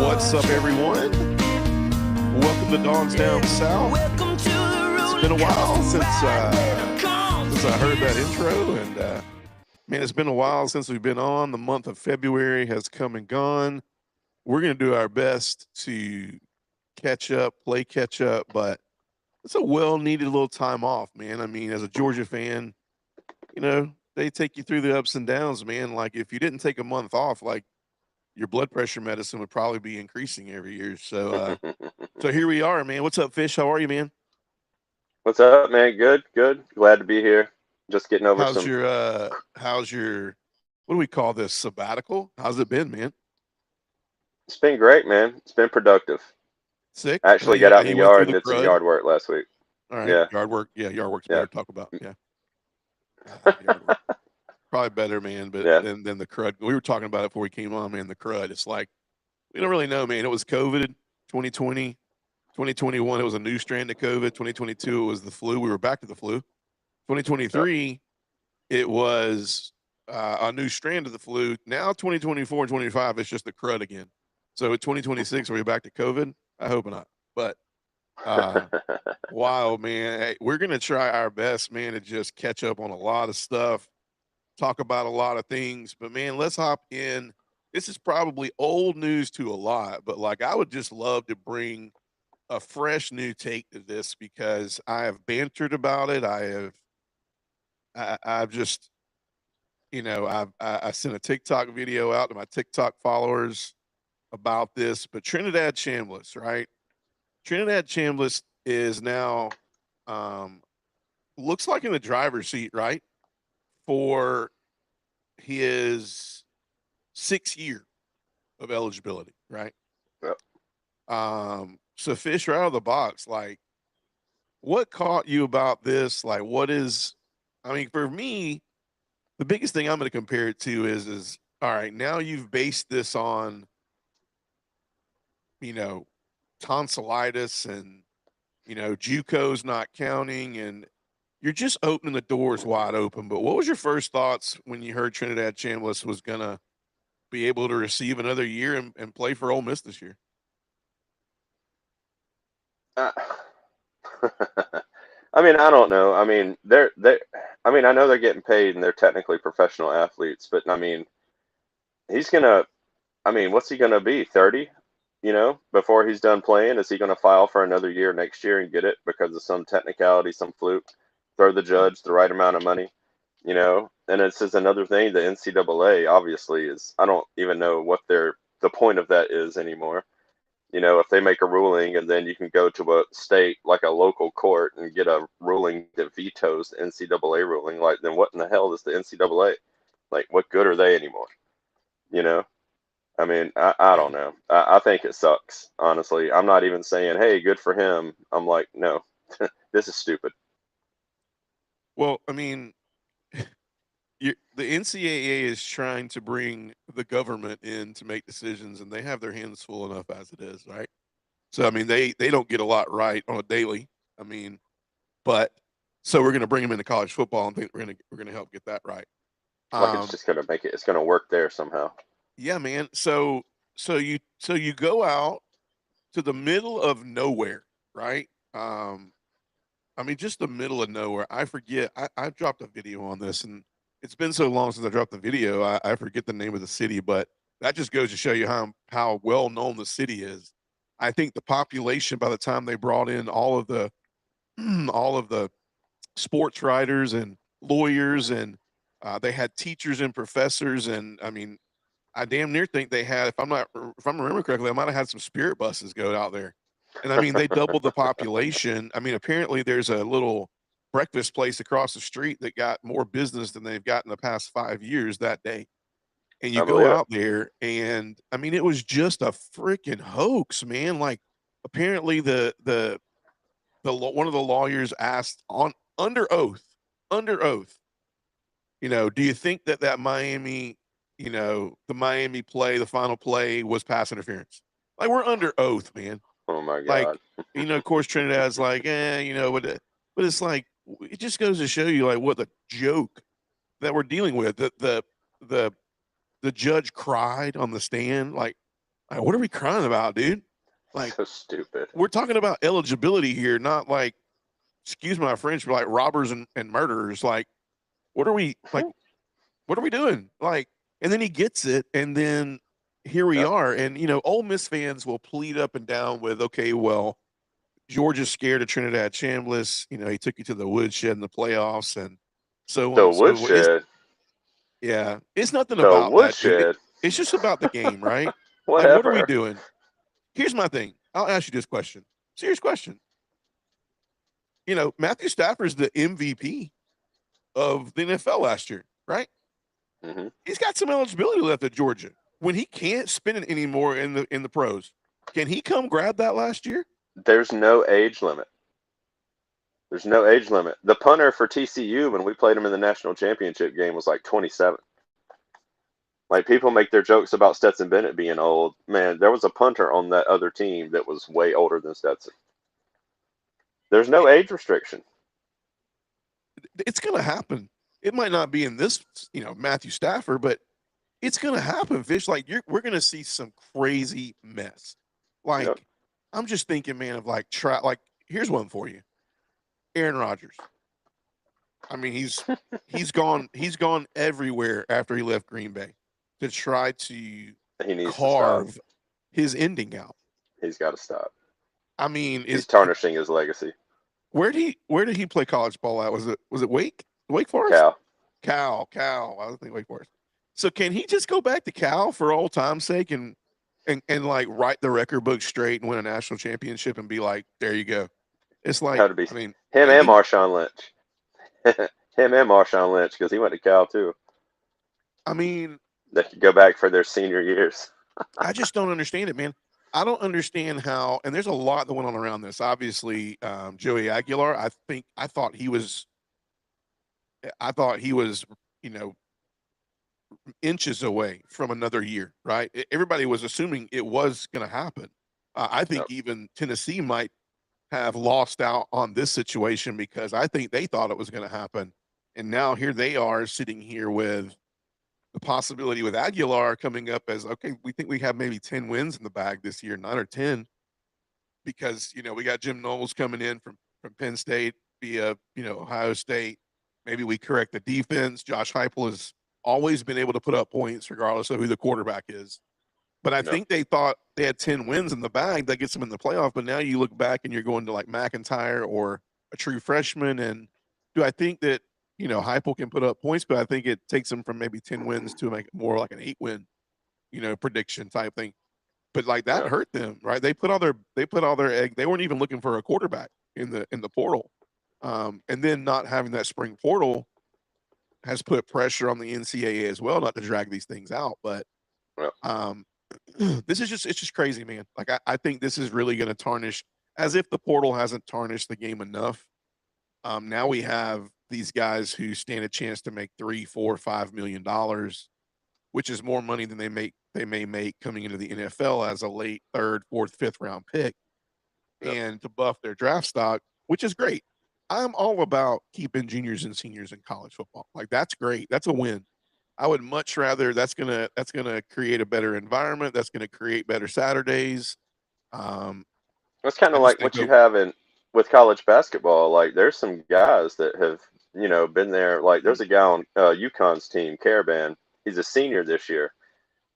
What's up, everyone? Welcome to Dogs Down South. It's been a while since I heard that intro, and man, it's been a while since we've been on. The month of February has come and gone. We're going to do our best to play catch up, but it's a well-needed little time off, man. I mean, as a Georgia fan, you know, they take you through the ups and downs, man. Like, if you didn't take a month off, like, your blood pressure medicine would probably be increasing every year. So, so here we are, man. What's up, Fish? How are you, man? What's up, man? Good, good. Glad to be here. Just getting over How's some. your what do we call this, sabbatical? How's it been, man? It's been great, man. It's been productive. Sick? I actually got out in the You went through yard and the did some crud? yard work last week. All right, Yeah, yard work. Yeah, yard work's yeah, better to talk about. Yeah, yard work. Probably better, man. But yeah. than the crud. We were talking about it before we came on, man. The crud. It's like we don't really know, man. It was COVID, 2020, 2021. It was a new strand of COVID. 2022, it was the flu. We were back to the flu. Yep. 2023, it was a new strand of the flu. Now 2024 and 25, it's just the crud again. So at 2026, are we back to COVID? I hope not. But uh, wow, man, hey, we're gonna try our best, man, to just catch up on a lot of stuff, talk about a lot of things. But man, let's hop in. This is probably old news to a lot, but like I would just love to bring a fresh new take to this because I have bantered about it. I've just I sent a TikTok video out to my TikTok followers about this, but Trinidad Chambliss, right? Trinidad Chambliss is now um, looks like in the driver's seat, right, for his 6 year of eligibility, right? Yep. So Fish, right out of the box, like, what caught you about this? Like, what is? I mean, for me, the biggest thing I'm going to compare it to is all right. Now you've based this on you know tonsillitis and JUCO's not counting, and you're just opening the doors wide open. But what was your first thoughts when you heard Trinidad Chambliss was gonna be able to receive another year and play for Ole Miss this year? Uh, I mean, I don't know. I mean, they. I mean, I know they're getting paid and they're technically professional athletes, but I mean, he's gonna. I mean, what's he gonna be? 30? Before he's done playing, is he gonna file for another year next year and get it because of some technicality, some fluke? Throw the Yeah. judge the right amount of money. And it's just another thing. The NCAA obviously is. I don't even know what the point of that is anymore. If they make a ruling and then you can go to a state like a local court and get a ruling that vetoes the NCAA ruling, like then what in the hell is the NCAA? Like, what good are they anymore? You know? I mean, I Yeah. don't know. I think it sucks, honestly. I'm not even saying, hey, good for him. I'm like, no, this is stupid. Well, I mean, the NCAA is trying to bring the government in to make decisions, and they have their hands full enough as it is, right? So I mean, they don't get a lot right on a daily. I mean, but so we're going to bring them into college football and think we're gonna help get that right. Like it's Um, just gonna make it. It's gonna work there somehow. yeah, man. So you go out to the middle of nowhere, right? I mean, just the middle of nowhere. I forget. I dropped a video on this, and it's been so long since I dropped the video. I forget the name of the city, but that just goes to show you how well known the city is. I think the population by the time they brought in all of the all of the sports writers and lawyers, and they had teachers and professors, and I mean, I damn near think they had, if I'm remembering correctly, I might have had some spirit buses go out there. And I mean, they doubled the population. I mean, apparently there's a little breakfast place across the street that got more business than they've got in the past 5 years that day. And you I go believe it. out there, and I mean, it was just a freaking hoax, man. Like, apparently one of the lawyers asked on under oath, do you think that Miami, the Miami play, the final play was pass interference? Like, we're under oath, man. Oh my Like, god. of course, Trinidad's like, but it's like, it just goes to show you, like, what the joke that we're dealing with. The the judge cried on the stand. Like, what are we crying about, dude? Like, so stupid. We're talking about eligibility here, not like, excuse my French, but like robbers and murderers. Like, what are we doing? Like, and then he gets it, and then here we are. And Ole Miss fans will plead up and down with, okay, well, Georgia's scared of Trinidad Chambliss. He took you to the woodshed in the playoffs, and so on. The And so woodshed. Yeah, it's nothing The about that, dude. woodshed. It's just about the game, right? Whatever. Like, what are we doing? Here's my thing. I'll ask you this question. Serious question. Matthew Stafford's the MVP of the NFL last year, right? Mm-hmm. He's got some eligibility left at Georgia. When he can't spend it anymore in the pros, can he come grab that last year? There's no age limit. There's no age limit. The punter for TCU when we played him in the national championship game was like 27. Like, people make their jokes about Stetson Bennett being old. Man, there was a punter on that other team that was way older than Stetson. There's no age restriction. It's going to happen. It might not be in this, Matthew Stafford, but it's going to happen, Fish. Like, we're going to see some crazy mess. Like, yep. I'm just thinking, man, of like, here's one for you. Aaron Rodgers. I mean, he's gone everywhere after he left Green Bay to try to carve his ending out. He's got to stop. I mean, he's tarnishing his legacy. Where did he play college ball at? Was it Wake Forest? Cal. I don't think Wake Forest. So can he just go back to Cal for old time's sake and like write the record book straight and win a national championship and be like, there you go. It's like, I mean, him and Marshawn Lynch. Him and Marshawn Lynch, because he went to Cal too. I mean, they could go back for their senior years. I just don't understand it, man. I don't understand how, and there's a lot that went on around this. Obviously, Joey Aguilar, I thought he was, inches away from another year, right? Everybody was assuming it was going to happen. I think even Tennessee might have lost out on this situation because I think they thought it was going to happen. And now here they are sitting here with the possibility with Aguilar coming up as, okay, we think we have maybe 10 wins in the bag this year, 9 or 10, because, we got Jim Knowles coming in from Penn State via, Ohio State. Maybe we correct the defense. Josh Heupel has always been able to put up points regardless of who the quarterback is. But I think they thought they had 10 wins in the bag. That gets them in the playoff. But now you look back and you're going to like McIntyre or a true freshman. And do I think that, Heupel can put up points, but I think it takes them from maybe 10 wins to make it more like an 8-win, prediction type thing. But like that hurt them, right? They put all their egg. They weren't even looking for a quarterback in the portal. And then not having that spring portal has put pressure on the NCAA as well, not to drag these things out. But it's just crazy, man. Like I think this is really going to tarnish, as if the portal hasn't tarnished the game enough. Now we have these guys who stand a chance to make $3, $4, $5 million, which is more money than they may make coming into the NFL as a late 3rd, 4th, 5th round pick, and to buff their draft stock, which is great. I'm all about keeping juniors and seniors in college football. Like, that's great. That's a win. I would much rather that's gonna create a better environment. That's gonna create better Saturdays. It's kind of like what you have with college basketball. Like, there's some guys that have been there. Like, there's a guy on UConn's team, Caravan. He's a senior this year.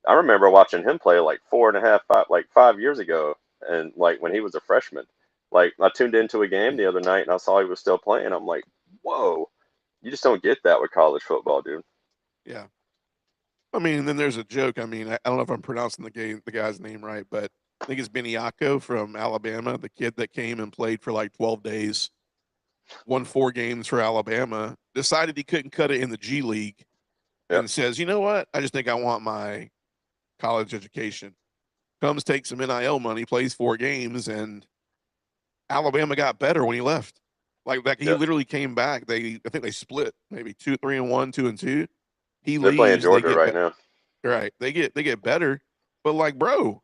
I remember watching him play like 5 years ago, and like when he was a freshman. Like, I tuned into a game the other night and I saw he was still playing. I'm like, whoa, you just don't get that with college football, dude. Yeah. I mean, then there's a joke. I mean, I don't know if I'm pronouncing the guy's name right, but I think it's Beniaco from Alabama, the kid that came and played for like 12 days, won 4 games for Alabama, decided he couldn't cut it in the G League, and says, you know what? I just think I want my college education. Comes, takes some NIL money, plays 4 games, and Alabama got better when he left. Like he literally came back. I think they split maybe 2-3-1, 2-2. They're leaves, playing Georgia right now. Right. They get better. But like, bro,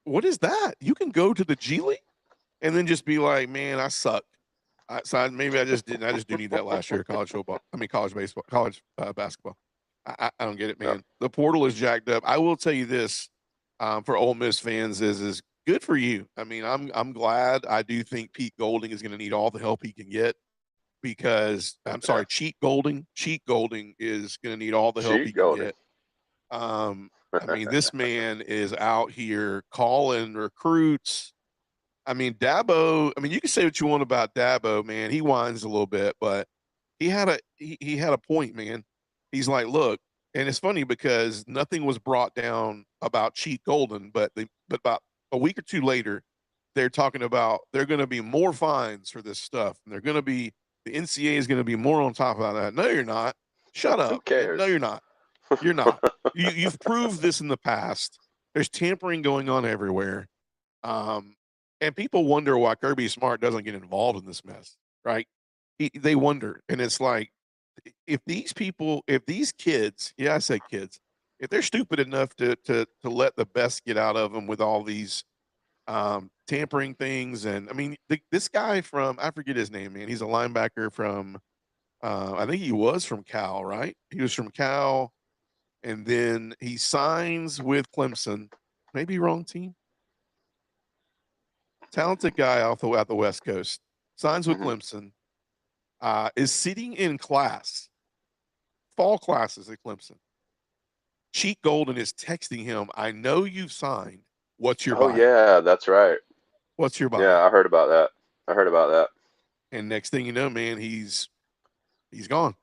what is that? You can go to the G League and then just be like, man, I suck. Maybe I just didn't. I just do need that last year of college football. I mean, college baseball, college basketball. I don't get it, Yep. man. The portal is jacked up. I will tell you this, for Ole Miss fans is good for you. I mean, I'm glad. I do think Pete Golding is going to need all the help he can get because I'm Yeah. sorry, Cheat Golding is going to need all the help he Cheat can Golding. get. I mean, this man is out here calling recruits. I mean, Dabo. I mean, you can say what you want about Dabo, man. He whines a little bit, but he had a point, man. He's like, look, and it's funny because nothing was brought down about Cheat Golden, but about a week or two later, they're talking about they're going to be more fines for this stuff, and they're going to be the NCAA is going to be more on top of that. No, you're not. Shut Who up, man. No, cares? you're not. You're not. You've proved this in the past. There's tampering going on everywhere. Um, and people wonder why Kirby Smart doesn't get involved in this mess, right? They wonder. And it's like, if these kids, yeah, I say kids, if they're stupid enough to let the best get out of them with all these tampering things, and I mean, this guy from I forget his name, man. He's a linebacker from I think he was from Cal, right? He was from Cal, and then he signs with Clemson. Maybe wrong team. Talented guy out the West Coast. Signs with Mhm. Clemson. Is sitting in class, fall classes at Clemson. Cheat Golden is texting him, I know you've signed. What's your Oh buy? yeah, that's right. What's your buy? Yeah, I heard about that. I heard about that. And next thing you know, man, he's gone.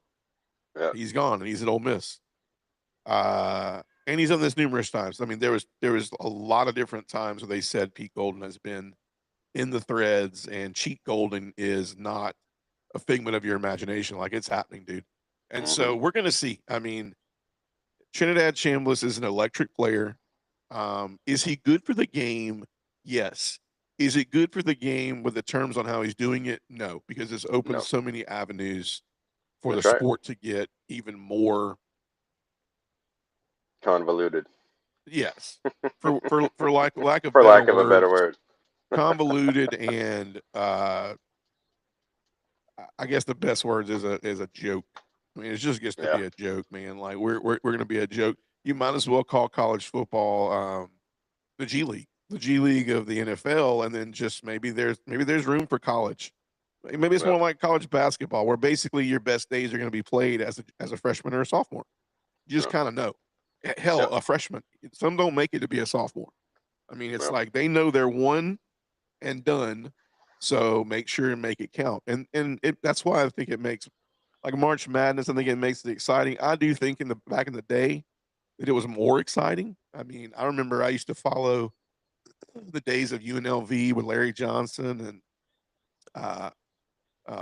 Yeah. He's gone, and he's at Ole Miss. And he's done this numerous times. I mean, there was a lot of different times where they said Pete Golden has been in the threads, and Cheat Golden is not a figment of your imagination. Like, it's happening, dude. And Mhm. so we're gonna see. I mean, Trinidad Chambliss is an electric player. Is he good for the game? Yes. Is it good for the game with the terms on how he's doing it? No, because it's opened No, so many avenues for the that's right. sport to get even more. Convoluted, Yes, for lack of for better lack of a better words, word. convoluted, and I guess the best words is a joke. I mean, it just gets to Yeah. be a joke, man. Like we're going to be a joke. You might as well call college football the G League of the NFL, and then just maybe there's room for college. Maybe it's Yeah. more like college basketball, where basically your best days are going to be played as a freshman or a sophomore. You just Yeah. kind of know. Hell, Yeah. a freshman. Some don't make it to be a sophomore. I mean, it's Yeah. like they know they're one and done. So make sure and make it count. That's why I think it makes like March Madness. I think it makes it exciting. I do think in the back in the day that it was more exciting. I mean, I remember I used to follow the days of UNLV with Larry Johnson and uh,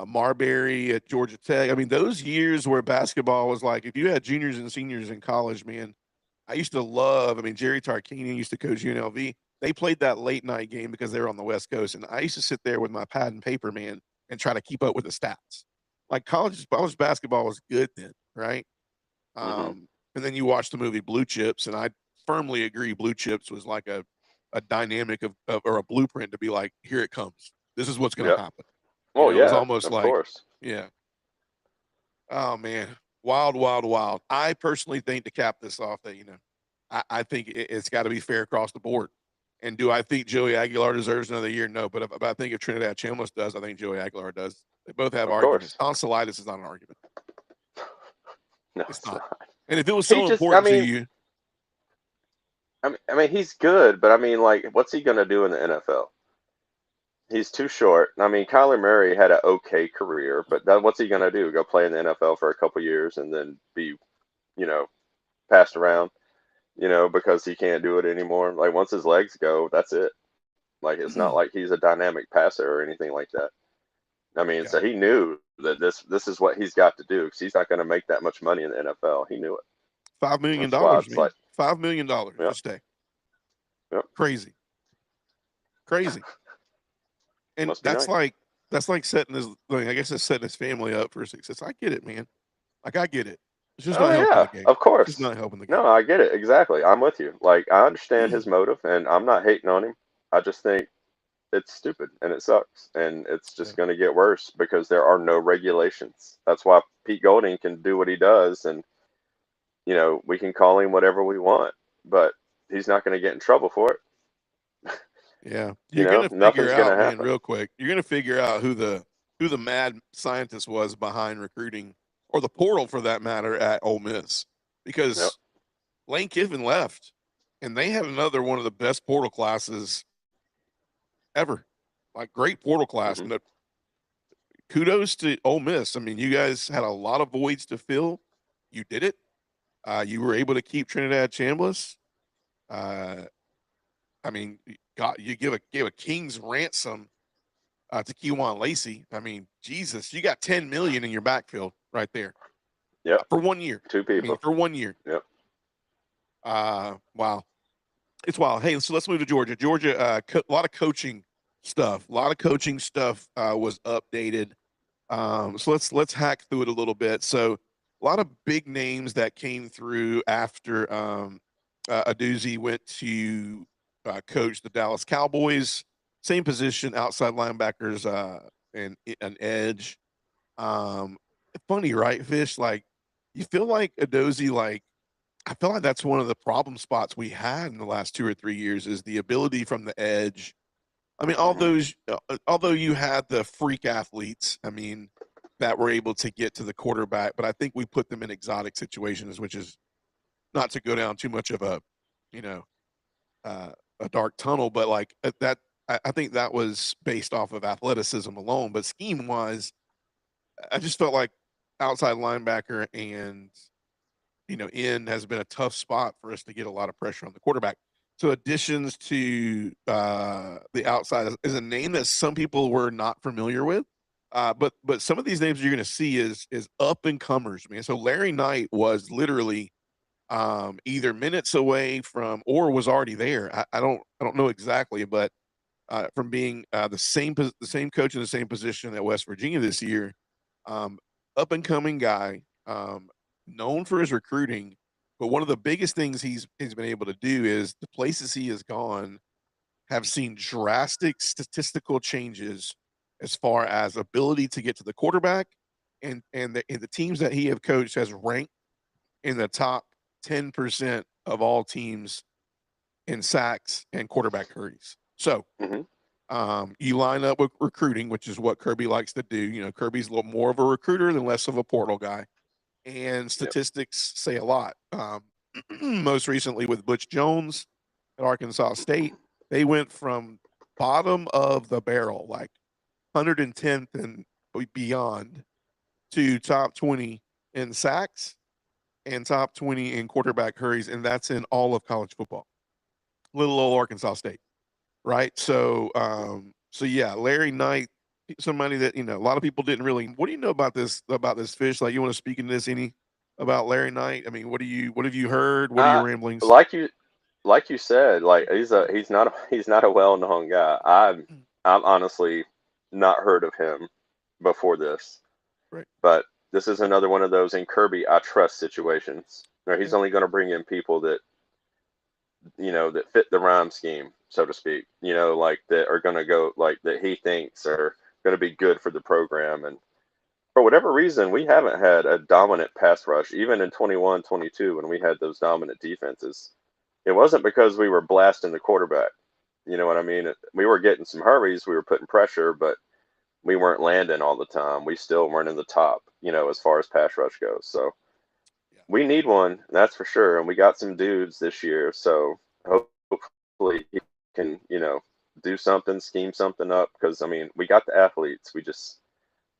Marbury at Georgia Tech. I mean, those years where basketball was like, if you had juniors and seniors in college, man, I used to love. I mean, Jerry Tarkanian used to coach UNLV. They played that late night game because they were on the West Coast, and I used to sit there with my pad and paper, man, and try to keep up with the stats. Like college basketball was good then, right? Mhm. And then you watch the movie Blue Chips, and I firmly agree, Blue Chips was like a dynamic of or a blueprint to be like, here it comes. This is what's going Yeah. to happen. You Well, know, it was yeah, almost of like, course. yeah. Oh man, wild, wild, wild. I personally think to cap this off that I think it's got to be fair across the board. And do I think Joey Aguilar deserves another year? No, but I think if Trinidad Chambliss does, I think Joey Aguilar does. They both have Of arguments. course. Tonsillitis is not an argument. No, It's it's not. not. And if it was He so just. I important to mean. you, I mean, he's good, but I mean, like, what's he gonna do in the NFL? He's too short. I mean, Kyler Murray had an okay career, but what's he gonna do? Go play in the NFL for a couple years and then be, you know, passed around, because he can't do it anymore. Like once his legs go, that's it. Like it's not like he's a dynamic passer or anything like that. I mean, yeah, so he knew that this is what he's got to do because he's not going to make that much money in the NFL. He knew it. $5 million, That's why it's like, man. $5 million yep, to stay. yep, Crazy, crazy. And must be nice. that's like setting his. Like, I guess it's setting his family up for success. I get it, man. Like I get it. It's just Oh not helping yeah, the game. of It's just course. not helping the No, game. I get it exactly. I'm with you. Like I understand his motive, and I'm not hating on him. I just think it's stupid and it sucks, and it's Yeah. just going to get worse because there are no regulations. That's why Pete Golding can do what he does, and we can call him whatever we want, but he's not going to get in trouble for it. Yeah, you're gonna figure Nothing's going out, to man, happen. real quick. You're gonna figure out who the mad scientist was behind recruiting, or the portal for that matter, at Ole Miss, Yep. because Lane Kiffin left, and they had another one of the best portal classes ever. Like, great portal class. Hmm. And kudos to Ole Miss. I mean, you guys had a lot of voids to fill. You did it. You were able to keep Trinidad Chambliss. Uh, I mean, you gave a king's ransom to Kewan Lacey. I mean, Jesus, you got 10 million in your backfield right there Yep. for 1 year. Two I mean, people. for 1 year. Yep. Wow, it's wild. Hey, so let's move to Georgia. Georgia, a lot of coaching stuff. A lot of coaching stuff was updated. So let's hack through it a little bit. So a lot of big names that came through after Aduzzi went to coach the Dallas Cowboys. Same position, outside linebackers and an edge. Um, Funny, right, Fish? Like, you feel like Adozzi, like, I feel like that's one of the problem spots we had in the last 2 or 3 years is the ability from the edge. I mean, Hmm. although you had the freak athletes, I mean, that were able to get to the quarterback, but I think we put them in exotic situations, which is not to go down too much of a, you know, a dark tunnel, but like that, I think that was based off of athleticism alone. But scheme wise, I just felt like outside linebacker and in has been a tough spot for us to get a lot of pressure on the quarterback. So additions to the outside is a name that some people were not familiar with. But some of these names you're going to see is up and comers, man. So Larry Knight was literally either minutes away from or was already there. I don't know exactly, but from being the same coach in the same position at West Virginia this year, um, up and coming guy, known for his recruiting. But one of the biggest things he's been able to do is the places he has gone have seen drastic statistical changes as far as ability to get to the quarterback, and the teams that he have coached has ranked in the top 10% of all teams in sacks and quarterback hurries. So Hmm. you line up with recruiting, which is what Kirby likes to do. Kirby's a little more of a recruiter than less of a portal guy, and Yep. statistics say a lot. Most recently with Butch Jones at Arkansas State, they went from bottom of the barrel, like 110th and beyond, to top 20 in sacks and top 20 in quarterback hurries, and that's in all of college football. Little old Arkansas State, right? So yeah, Larry Knight, somebody that a lot of people didn't really. What do you know about this Fish? Like, you want to speak into this any about Larry Knight? I mean, what have you heard? What are your I ramblings? like you like you said, like he's not a well known guy. I've honestly not heard of him before this, Right. but this is another one of those in Kirby I trust situations. Where he's Yeah. only going to bring in people that that fit the rhyme scheme, so to speak. Like that are going to go like that he thinks are going to be good for the program. And for whatever reason, we haven't had a dominant pass rush, even in 21, 22, when we had those dominant defenses. It wasn't because we were blasting the quarterback. You know what I mean? We were getting some hurries, we were putting pressure, but we weren't landing all the time. We still weren't in the top, as far as pass rush goes. So Yeah. we need one, that's for sure. And we got some dudes this year. So hopefully he can, do something, scheme something up. Because, I mean, we got the athletes. We just,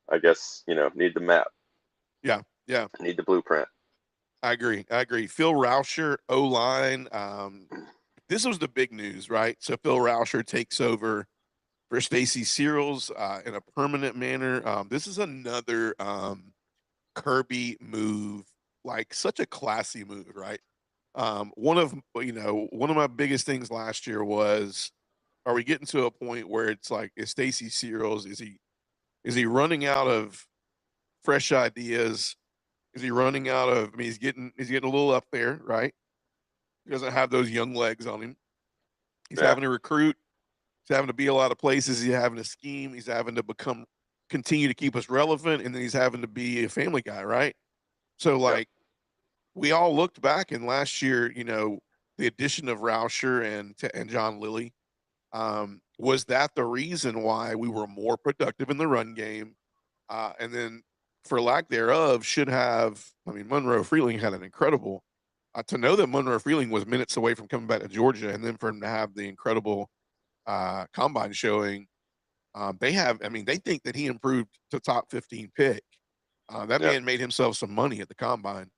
I guess, need the map, Yeah. Yeah. need the blueprint. I agree. I agree. Phil Rauscher, O line. This was the big news, right? So Phil Rauscher takes over for Stacy Searles in a permanent manner. This is another Kirby move, like such a classy move, right? One of my biggest things last year was, are we getting to a point where it's like, is Stacy Searles, is he running out of fresh ideas? Is he running out of? I mean, he's getting a little up there, right? He doesn't have those young legs on him. He's Yeah. having to recruit. He's having to be a lot of places. He's having to scheme. He's having to continue to keep us relevant, and then he's having to be a family guy, right? So Yep. like, we all looked back and last year, you know, the addition of Rauscher and John Lilly, was that the reason why we were more productive in the run game? And then, for lack thereof, should have. I mean, Monroe Freeling had an incredible. To know that Monroe Freeling was minutes away from coming back to Georgia, and then for him to have the incredible combine showing, they have. I mean, they think that he improved to top 15 pick. That Yep, man made himself some money at the combine.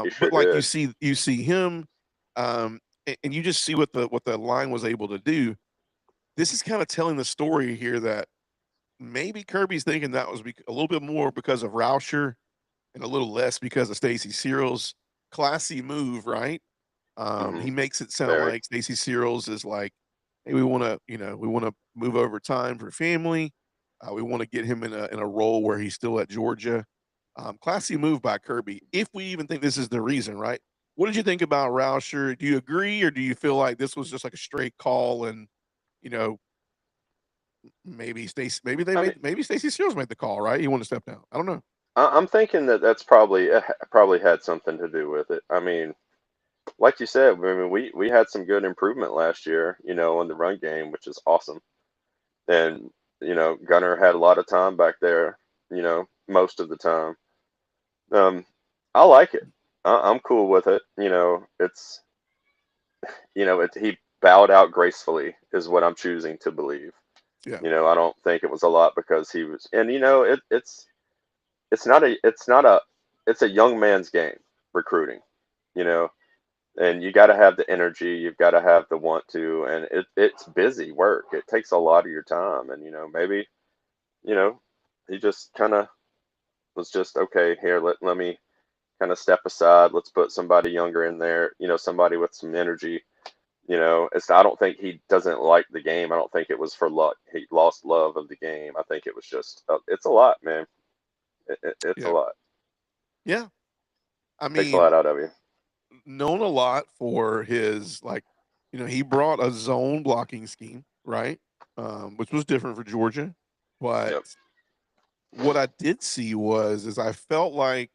he But sure like did. you see him, and you just see what the line was able to do. This is kind of telling the story here that maybe Kirby's thinking that was a little bit more because of Rauscher and a little less because of Stacy Searels. Classy move, right? Hmm. He makes it sound Very. like Stacy Searels is like, hey, we want to, you know, we want to move over time for family. We want to get him in a role where he's still at Georgia. Classy move by Kirby. If we even think this is the reason, right? What did you think about Rauscher? Do you agree, or do you feel like this was just like a straight call and, you know, I mean, maybe Stacey Searles made the call, right? He wanted to step down. I don't know. I'm thinking that that's probably had something to do with it. I mean, like you said, I mean, we had some good improvement last year, you know, in the run game, which is awesome. And you know, Gunner had a lot of time back there, you know, most of the time. Um, I like it. I'm cool with it. You know, it's he bowed out gracefully is what I'm choosing to believe. Yeah, You know, I don't think it was a lot because he was, and you know, it's a young man's game recruiting. You know, and you got to have the energy, you've got to have the want to, and it's busy work. It takes a lot of your time, and you know, maybe you know, he just kind of was just okay. Here, let me kind of step aside. Let's put somebody younger in there. You know, somebody with some energy. You know, I don't think he doesn't like the game. I don't think it was for luck. He lost love of the game. I think it was just it's a lot, man. It's a yeah, lot. yeah. I Takes a lot mean, out of you. known a lot for his like, you know, he brought a zone blocking scheme, right? Which was different for Georgia. But Yep. what I did see is I felt like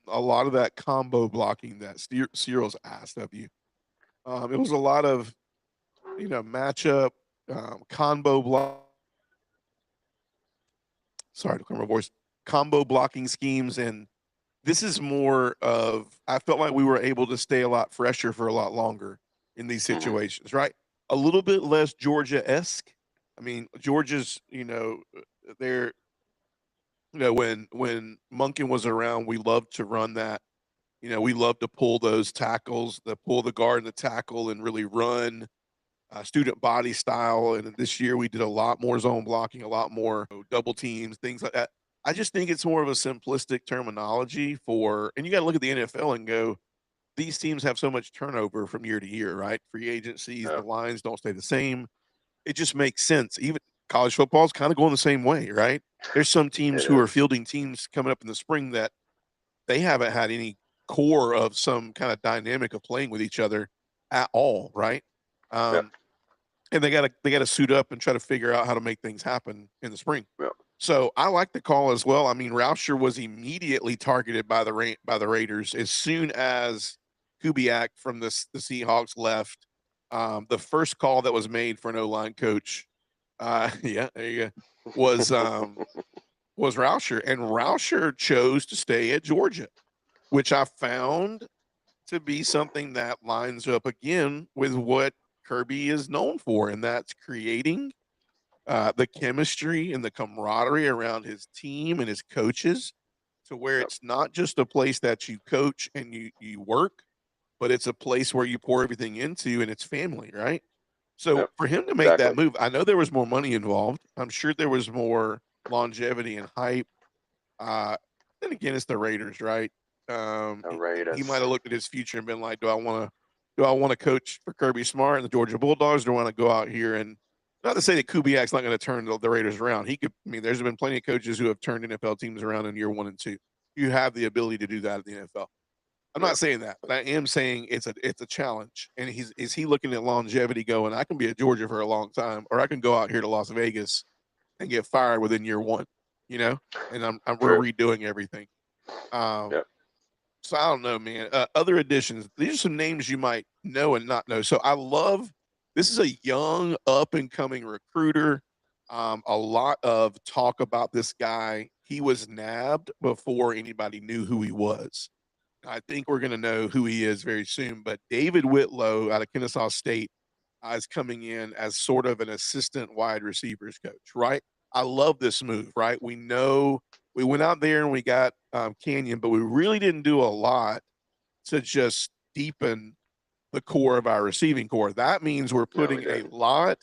a lot of that combo blocking that Cyril's asked of you. It was a lot of, you know, matchup, combo block. Sorry to clear my voice. Combo blocking schemes, and this is more of. I felt like we were able to stay a lot fresher for a lot longer in these Hmm. situations, right? A little bit less Georgia esque. I mean, Georgia's, you know, they're, you know, when Monken was around, we loved to run that. You know, we love to pull those tackles, the pull the guard and the tackle, and really run student body style. And this year we did a lot more zone blocking, a lot more, you know, double teams, things like that. I just think it's more of a simplistic terminology for, and you got to look at the NFL and go, these teams have so much turnover from year to year, right? Free agencies, the Yeah. lines don't stay the same. It just makes sense. Even college football is kind of going the same way, right? There's some It teams who are is. fielding teams coming up in the spring that they haven't had any core of some kind of dynamic of playing with each other at all, right? Yep. Um, and they gotta suit up and try to figure out how to make things happen in the spring. Yep. So I like the call as well. I mean, Rauscher was immediately targeted by the Raiders as soon as Kubiak from the Seahawks left. The first call that was made for an O line coach, yeah, there you go, was was Rauscher, and Rauscher chose to stay at Georgia, which I found to be something that lines up again with what Kirby is known for, and that's creating the chemistry and the camaraderie around his team and his coaches to where Yep. it's not just a place that you coach and you work, but it's a place where you pour everything into and it's family, right? So Yep. for him to make that Exactly. move, I know there was more money involved. I'm sure there was more longevity and hype. Uh, then again, it's the Raiders, right? He might Raiders. have looked at his future and been like, "Do I want to coach for Kirby Smart and the Georgia Bulldogs? Do I want to go out here and not to say that Kubiak's not going to turn the Raiders around? He could. I mean, there's been plenty of coaches who have turned NFL teams around in year 1 and 2. You have the ability to do that in the NFL. I'm Yeah. not saying that, but I am saying it's a challenge. And is he looking at longevity, going, I can be at Georgia for a long time, or I can go out here to Las Vegas and get fired within year 1, you know? And we're True. redoing everything. Um, Yep. So I don't know, man. Other additions. These are some names you might know and not know. So I love. This is a young, up and coming recruiter. A lot of talk about this guy. He was nabbed before anybody knew who he was. I think we're going to know who he is very soon. But David Whitlow out of Kennesaw State is coming in as sort of an assistant wide receivers coach, right? I love this move, right? We know we went out there and we got Canyon, but we really didn't do a lot to just deepen the core of our receiving core. That means we're No, we putting a didn't. lot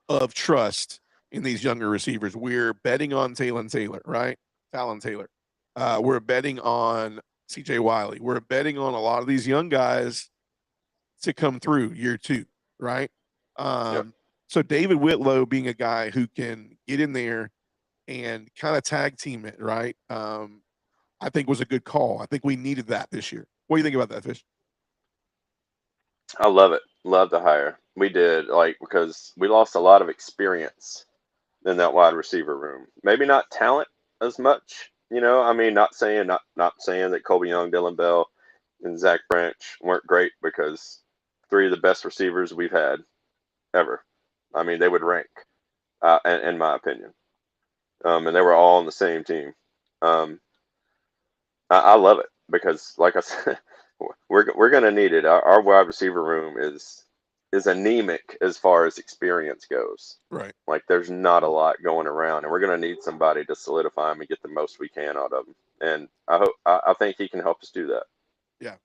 of trust in these younger receivers. We're betting on Talon Taylor, right? Talon Taylor. We're betting on CJ Wiley. We're betting on a lot of these young guys to come through year two, right? Yep. So David Whitlow being a guy who can get in there and kind of tag team it, right? I think was a good call. I think we needed that this year. What do you think about that, Fish? I love it. Love the hire. We did, like, because we lost a lot of experience in that wide receiver room. Maybe not talent as much, you know. I mean, not saying that Colby Young, Dylan Bell, and Zach Branch weren't great, because three of the best receivers we've had ever. I mean, they would rank, in my opinion. And they were all on the same team. Um, I love it because, like I said, we're going to need it. Our wide receiver room is anemic as far as experience goes. Right. Like, there's not a lot going around, and we're going to need somebody to solidify them and get the most we can out of them. And I think he can help us do that. Yeah.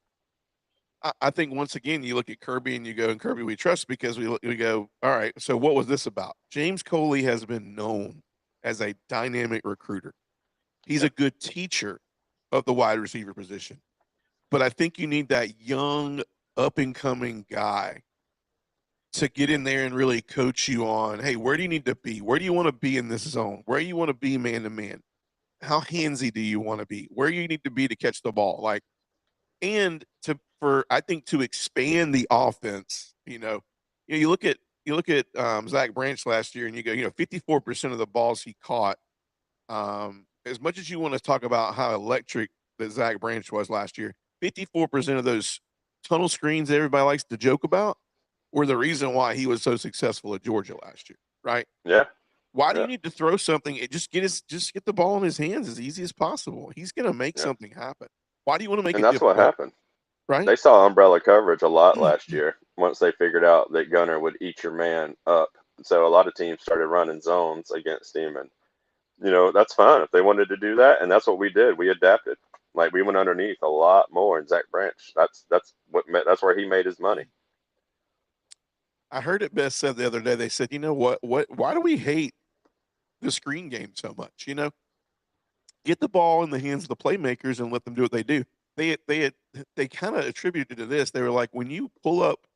I think once again you look at Kirby and you go, and Kirby we trust because we go, all right. So what was this about? James Coley has been known as a dynamic recruiter. He's Yeah. a good teacher of the wide receiver position, but I think you need that young, up and coming guy to get in there and really coach you on, hey, where do you need to be? Where do you want to be in this zone? Where do you want to be man to man? How handsy do you want to be? Where you need to be to catch the ball? Like, and to for I think to expand the offense, you look at Zach Branch last year, and you go, 54% of the balls he caught. As much as you want to talk about how electric that Zach Branch was last year, 54% of those tunnel screens that everybody likes to joke about were the reason why he was so successful at Georgia last year, right? Yeah. Why do you Yeah. need to throw something? Just get the ball in his hands as easy as possible. He's going to make Yeah. something happen. Why do you want to make And it that's what difficult, happened. right? They saw umbrella coverage a lot last year once they figured out that Gunner would eat your man up. So a lot of teams started running zones against him, and that's fine if they wanted to do that, and that's what we did. We adapted. Like, we went underneath a lot more in Zach Branch. That's where he made his money. I heard it best said the other day. They said, you know what? Why do we hate the screen game so much? Get the ball in the hands of the playmakers and let them do what they do. They kind of attributed to this. They were like, when you pull up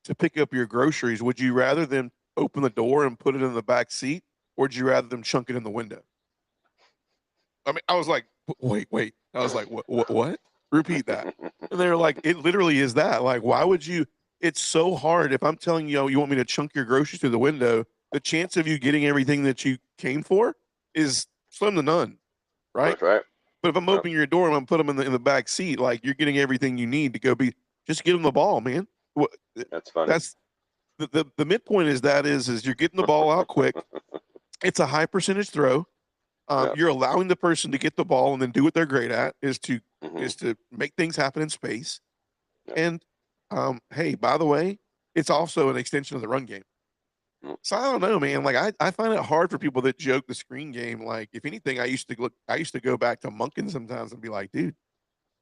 to pick up your groceries, would you rather them open the door and put it in the back seat, or would you rather them chunk it in the window? I mean, I was like, wait. I was like, what? Repeat that. And they were like, it literally is that. Like, why would you? It's so hard. If I'm telling you, you want me to chunk your groceries through the window, the chance of you getting everything that you came for is slim to none, right? That's right. But if I'm Yep. opening your door and I'm put them in the back seat, like you're getting everything you need to go be. Just give them the ball, man. What? That's funny. That's the midpoint is you're getting the ball out quick. It's a high percentage throw. Yeah. You're allowing the person to get the ball and then do what they're great at is to Mm-hmm. make things happen in space. Yeah. And hey, by the way, it's also an extension of the run game. Mm. So I don't know, man. Like I find it hard for people that joke the screen game. Like if anything, I used to go back to Munkin sometimes and be like, dude,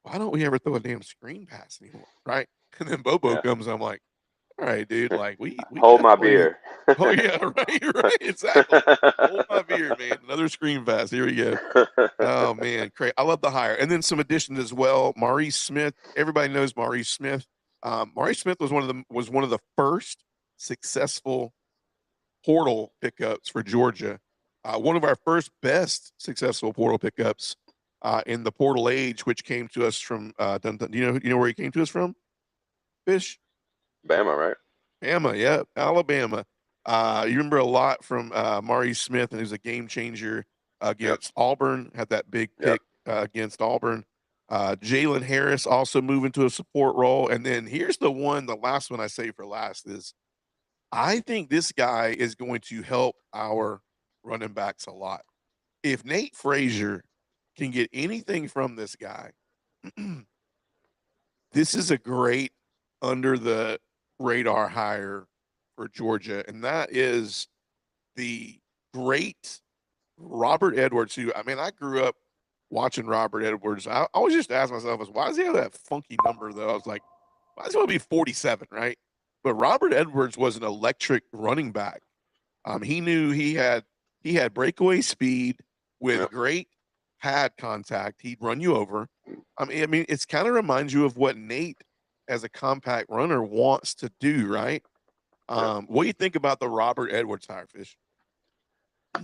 why don't we ever throw a damn screen pass anymore? Right? And then Bobo Yeah. comes, I'm like, all right, dude, like we Hold my definitely. beer. Oh yeah, right, exactly. Hold my beer, man. Another screen pass. Here we go. Oh man, great. I love the hire. And then some additions as well. Maurice Smith. Everybody knows Maurice Smith. Maurice Smith was one of the first successful portal pickups for Georgia. One of our first best successful portal pickups in the portal age, which came to us from do you know where he came to us from? Fish? Bama, right? Bama, yeah, Alabama. You remember a lot from Maurice Smith, and he was a game changer Yep. against Auburn. Had that big Yep. pick against Auburn. Jalen Harris also moving to a support role. And then here's the last one I say for last is I think this guy is going to help our running backs a lot. If Nate Frazier can get anything from this guy, this is a great under the radar hire for Georgia. And that is the great Robert Edwards, who, I mean, I grew up watching Robert Edwards. I always just ask myself, why does he have that funky number, though? I was like, why does he want to be 47, right? But Robert Edwards was an electric running back. He knew he had breakaway speed with Yep. great pad contact. He'd run you over. I mean, it's kind of reminds you of what Nate, as a compact runner, wants to do, right? Yep. What do you think about the Robert Edwards hire, Fish?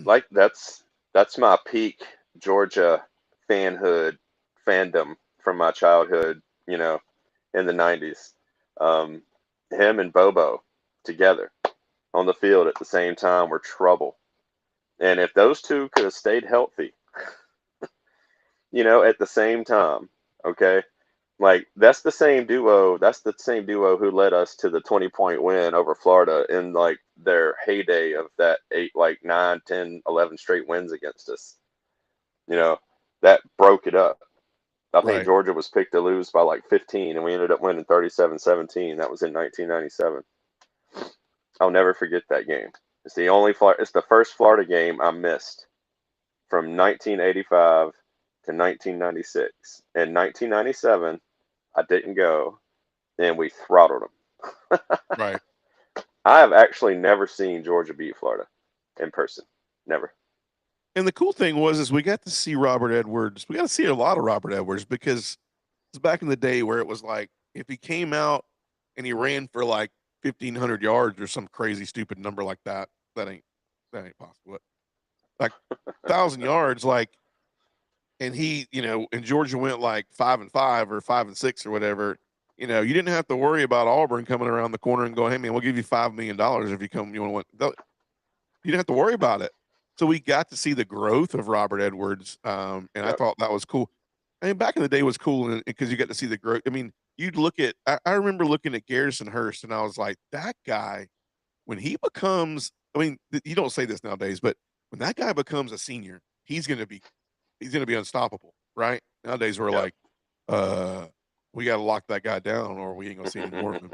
Like that's my peak Georgia fandom from my childhood, in the 90s. Him and Bobo together on the field at the same time were trouble. And if those two could have stayed healthy, at the same time, okay, like that's the same duo. That's the same duo who led us to the 20-point win over Florida in like their heyday of that 8, like 9, 10, 11 straight wins against us. That broke it up. I think Right. Georgia was picked to lose by like 15, and we ended up winning 37-17. That was in 1997. I'll never forget that game. It's the first Florida game I missed from 1985 to 1996. In 1997, I didn't go, and we throttled them. Right. I have actually never seen Georgia beat Florida in person. Never. And the cool thing is we got to see Robert Edwards. We got to see a lot of Robert Edwards because it's back in the day where it was like if he came out and he ran for like 1,500 yards or some crazy stupid number like that, that ain't possible. Like 1,000 yards, like, and he, and Georgia went like 5-5 or 5-6 or whatever. You didn't have to worry about Auburn coming around the corner and going, "Hey man, we'll give you $5 million if you come. You want to win." You didn't have to worry about it. So we got to see the growth of Robert Edwards, and I Yep. thought that was cool. I mean, back in the day was cool because you got to see the growth. I mean, you'd look at. I remember looking at Garrison Hurst, and I was like, that guy, when he becomes. I mean, you don't say this nowadays, but when that guy becomes a senior, he's going to be unstoppable, right? Nowadays we're Yep. like, we got to lock that guy down, or we ain't gonna see any more of him.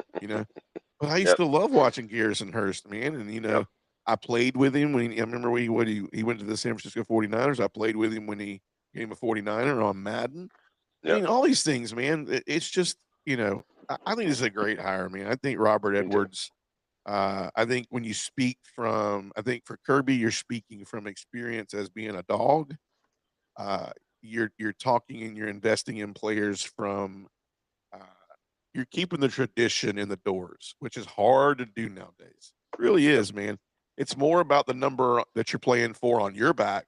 But I used Yep. to love watching Garrison Hurst, man, and Yep. I played with him when I remember when he went to the San Francisco 49ers. I played with him when he became a 49er on Madden. I Yep. mean, all these things, man. It's just, I think this is a great hire, man. I think Robert Me too. Edwards. I think when you speak I think for Kirby, you're speaking from experience as being a dog. Uh, you're talking and you're investing in players from. Uh, you're keeping the tradition in the doors, which is hard to do nowadays. It really Yep. is, man. It's more about the number that you're playing for on your back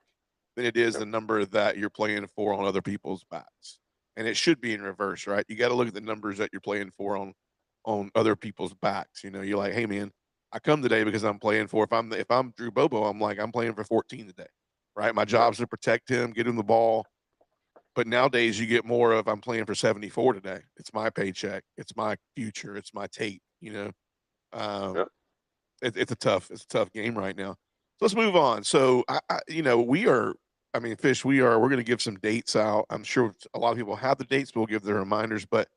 than it is Yep. the number that you're playing for on other people's backs. And it should be in reverse, right? You got to look at the numbers that you're playing for on other people's backs. You're like, hey man, I come today because I'm playing for if I'm Drew Bobo, I'm like I'm playing for 14 today. Right? My Yep. job's to protect him, get him the ball, but nowadays you get more of I'm playing for 74 today. It's my paycheck. It's my future. It's my tape. Um, Yep. it's a tough game right now. So let's move on. So we are. I mean, Fish, we're going to give some dates out. I'm sure a lot of people have the dates, but we'll give the reminders. But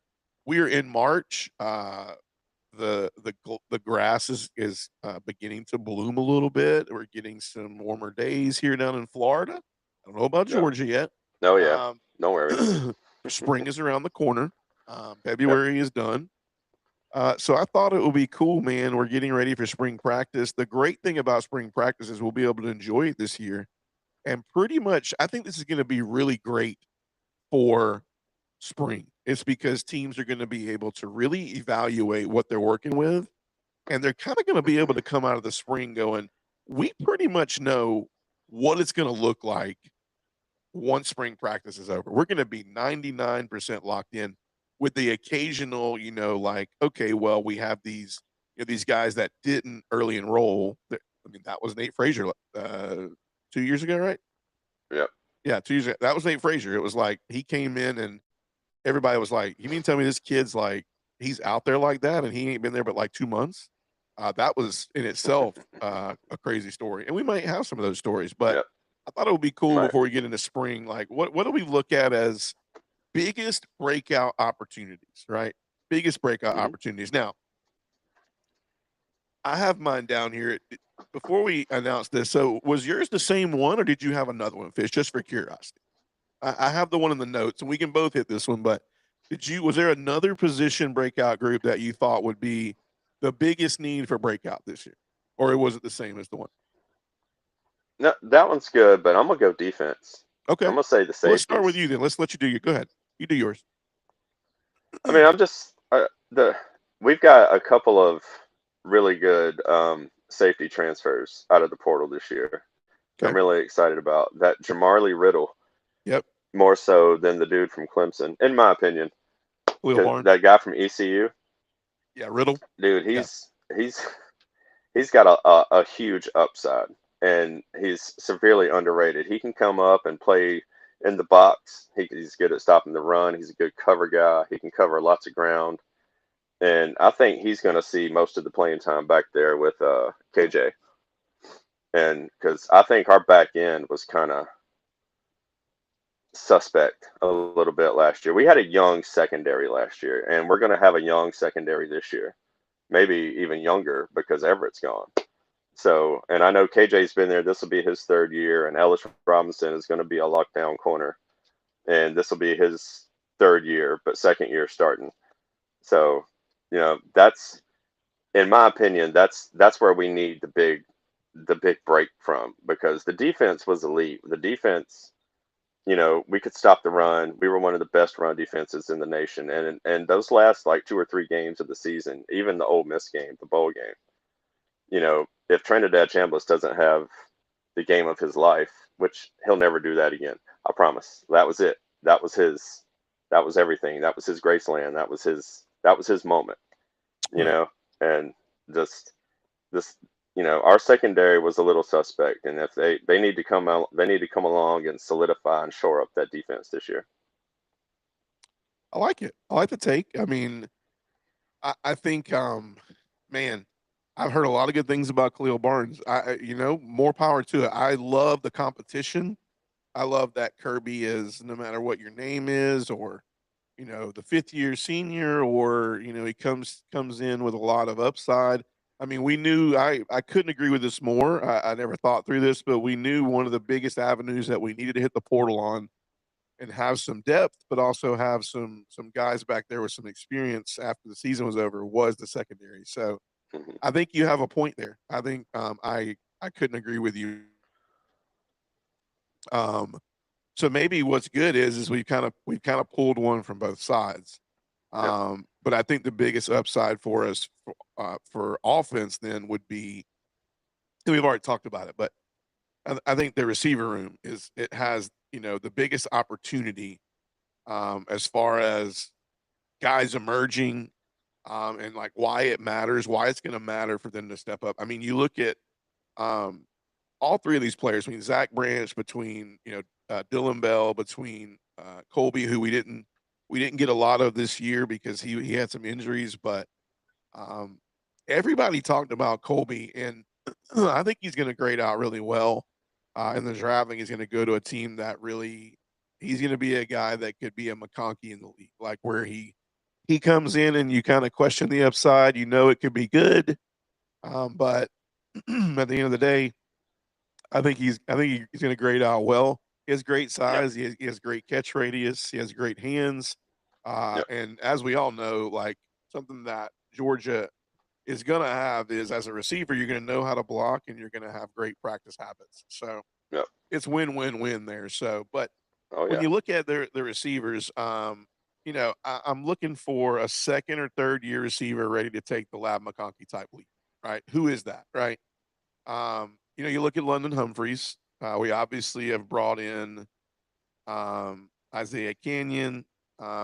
we are in March. The grass is beginning to bloom a little bit. We're getting some warmer days here down in Florida. I don't know about Yep. Georgia yet. Oh yeah. Um, Don't worry. spring is around the corner. Yep. February is done. So I thought it would be cool, man. We're getting ready for spring practice. The great thing about spring practice is we'll be able to enjoy it this year. And pretty much, I think this is going to be really great for spring. It's because teams are going to be able to really evaluate what they're working with. And they're kind of going to be able to come out of the spring going, we pretty much know what it's going to look like once spring practice is over. We're going to be 99% locked in with the occasional, like, okay, well, we have these guys that didn't early enroll. I mean, that was Nate Frazier 2 years ago, right? Yep. Yeah, 2 years ago. That was Nate Frazier. It was like he came in and everybody was like, "You mean tell me this kid's like he's out there like that and he ain't been there but like 2 months?" That was in itself a crazy story, and we might have some of those stories. But Yep. I thought it would be cool Right. before we get into spring. Like, what do we look at as biggest breakout opportunities? Right, biggest breakout Hmm. opportunities. Now, I have mine down here. Before we announce this, so was yours the same one, or did you have another one, Fish? Just for curiosity. I have the one in the notes, and we can both hit this one. But was there another position breakout group that you thought would be the biggest need for breakout this year, or was it the same as the one? No, that one's good, but I'm gonna go defense. Okay, I'm gonna say the well, let's start with safeties. you then. Let's let you do your. Go ahead, you do yours. I mean, I'm just the we've got a couple of really good safety transfers out of the portal this year. I'm Okay. really excited about that. Jamarly Riddle, Yep. more so than the dude from Clemson, in my opinion. Khalil Because Barnes. that guy from ECU, Yeah. Riddle. dude, Yeah. he's he's got a huge upside, and he's severely underrated. He can come up and play in the box. He's good at stopping the run. He's a good cover guy. He can cover lots of ground, and I think he's going to see most of the playing time back there with KJ. And because I think our back end was kind of suspect a little bit last year. We had a young secondary last year, and we're going to have a young secondary this year, maybe even younger because Everett's gone. So, and I know KJ's been there. This will be his third year, and Ellis Robinson is going to be a lockdown corner, and this will be his third year, but second year starting. So, that's in my opinion, that's where we need the big break from because the defense was elite. The defense, we could stop the run. We were one of the best run defenses in the nation, and those last like 2 or 3 games of the season, even the Ole Miss game, the bowl game, if Trinidad Chambliss doesn't have the game of his life, which he'll never do that again, I promise. That was it. That was his. That was everything. That was his Graceland. That was his. That was his moment. You Right. know, and just this. Our secondary was a little suspect, and if they need to come out, they need to come along and solidify and shore up that defense this year. I like it. I like the take. I mean, I think, man, I've heard a lot of good things about Khalil Barnes. More power to it. I love the competition. I love that Kirby is no matter what your name is, or the fifth year senior, or he comes in with a lot of upside. I mean, we knew I couldn't agree with this more. I never thought through this, but we knew one of the biggest avenues that we needed to hit the portal on and have some depth, but also have some guys back there with some experience after the season was over was the secondary. So Hmm. I think you have a point there. I think I couldn't agree with you. Um, so maybe what's good is we've kind of pulled one from both sides. Yep. But I think the biggest upside for us for offense then would be, and we've already talked about it, but I think the receiver room it has the biggest opportunity as far as guys emerging, and like why it matters, why it's going to matter for them to step up. I mean, you look at um, all three of these players. I mean, Zach Branch, between Dylan Bell, between Colby, who we didn't get a lot of this year because he had some injuries, but um, everybody talked about Colby, and I think he's going to grade out really well in the draft. I think he's going to go to a team that really he's going to be a guy that could be a McConkey in the league, like where he comes in and you kind of question the upside. It could be good, but at the end of the day, I think he's going to grade out well. He has great Yep. size. He has great catch radius. He has great hands. Yep. And as we all know, like something that Georgia is going to have is as a receiver, you're going to know how to block and you're going to have great practice habits. So Yep. it's win win win there. So, but Oh when yeah. you look at the receivers, I'm looking for a second or third year receiver ready to take the Lab McConkey type leap. Right? Who is that? Right? You look at London Humphreys. We obviously have brought in Isaiah Canyon.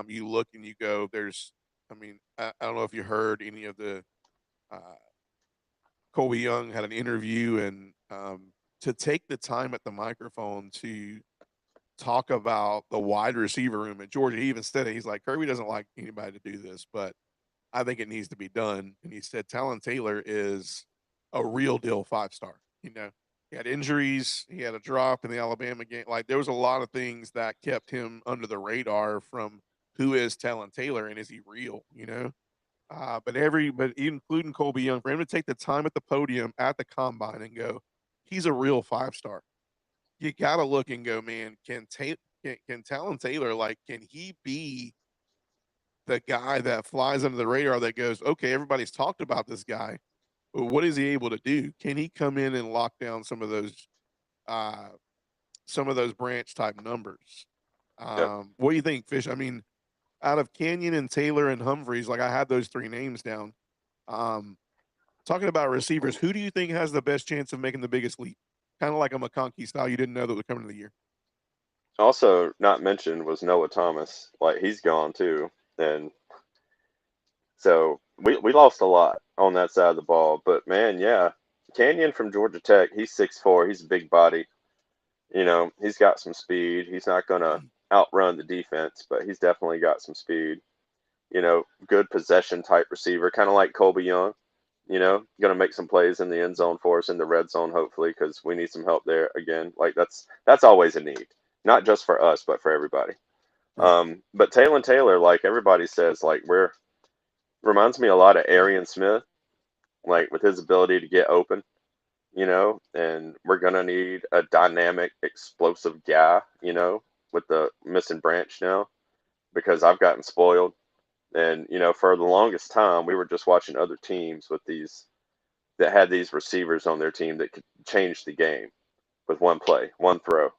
You look and you go, I mean, I don't know if you heard any of the uh, Colby Young had an interview, and to take the time at the microphone to talk about the wide receiver room at Georgia. He even said it. He's like, Kirby doesn't like anybody to do this, but I think it needs to be done. And he said Talon Taylor is a real deal 5-star. You know, he had injuries, he had a drop in the Alabama game. Like there was a lot of things that kept him under the radar from who is Talon Taylor and is he real, you know? But including Colby Young, for him to take the time at the podium at the combine and go, he's a real 5-star. You got to look and go, man, can Talon Taylor, like, can he be the guy that flies under the radar that goes, okay, everybody's talked about this guy, but what is he able to do? Can he come in and lock down uh, some of those branch type numbers? Yep. What do you think, Fish? I mean, out of Canyon and Taylor and Humphreys, like I had those 3 names down. Talking about receivers, who do you think has the best chance of making the biggest leap? Kind of like a McConkey style you didn't know that was coming to the year. Also, not mentioned was Noah Thomas. Like he's gone too, and so we lost a lot on that side of the ball. But man, yeah, Canyon from Georgia Tech, he's 6'4", he's a big body. You know, he's got some speed. He's not gonna outrun the defense, but he's definitely got some speed. You know, good possession type receiver, kind of like Colby Young. You know, going to make some plays in the end zone for us in the red zone, hopefully, because we need some help there again. Like that's always a need, not just for us, but for everybody. Right. But Taylor, like everybody says, like reminds me a lot of Arian Smith, like with his ability to get open, you know, and we're going to need a dynamic, explosive guy, you know, with the missing branch now, because I've gotten spoiled. And, you know, for the longest time, we were just watching other teams with these that had these receivers on their team that could change the game with one play, one throw.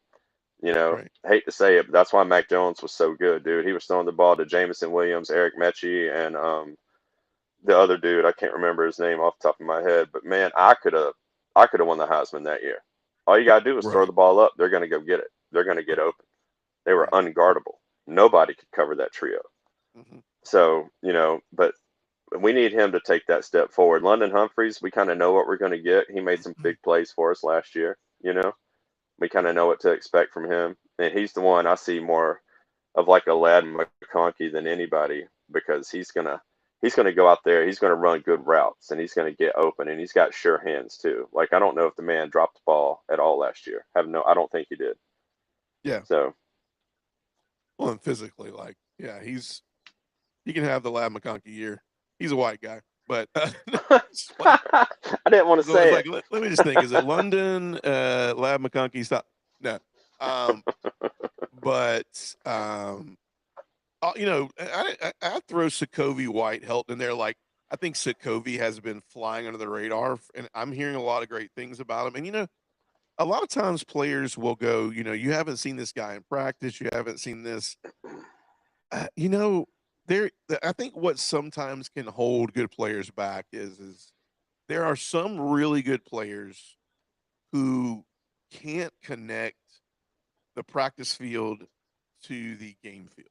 You know, Right. hate to say it, but that's why Mac Jones was so good, dude. He was throwing the ball to Jamison Williams, Eric Mechie, and the other dude. I can't remember his name off the top of my head, but man, I could have won the Heisman that year. All you gotta do is throw Right. the ball up. They're gonna go get it. They're gonna get Right. open. They were Right. unguardable. Nobody could cover that trio. Mm-hmm. So, you know, but we need him to take that step forward. London Humphreys, we kind of know what we're going to get. He made some big plays for us last year, you know. We kind of know what to expect from him. And he's the one I see more of like a Lad McConkey than anybody, because he's gonna go out there, he's gonna run good routes, and he's gonna get open, and he's got sure hands too. Like I don't know if the man dropped the ball at all last year. I don't think he did. Yeah. So Well, and physically, like, yeah, he can have the Lab McConkey year. He's a white guy, but like, I didn't want to so it's say like it. let me just think: is it London, Lab McConkey? Stop. No, um, but you know, I throw Sokovie White Helton in there. Like, I think Sokovie has been flying under the radar, and I'm hearing a lot of great things about him. And you know, a lot of times players will go, you know, you haven't seen this guy in practice, you haven't seen this. You know, I think what sometimes can hold good players back is there are some really good players who can't connect the practice field to the game field.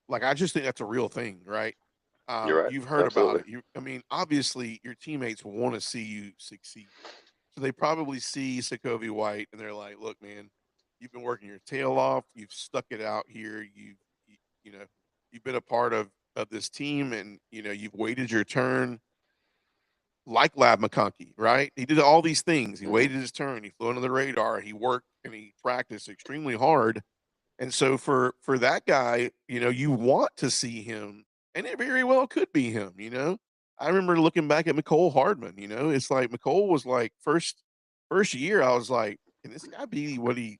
Like I just think that's a real thing, right? You're right. You've heard about Absolutely. it. I mean, obviously, your teammates want to see you succeed, so they probably see Sokovie White and they're like, "Look, man, you've been working your tail off. You've stuck it out here. You know, you've been a part of this team, and you know, you've waited your turn." Like Lab McConkey, right? He did all these things. He Hmm. waited his turn. He flew under the radar. He worked and he practiced extremely hard. And so for that guy, you know, you want to see him, and it very well could be him. You know, I remember looking back at Nicole Hardman. You know, it's like Nicole was like first year. I was like, can this guy be what he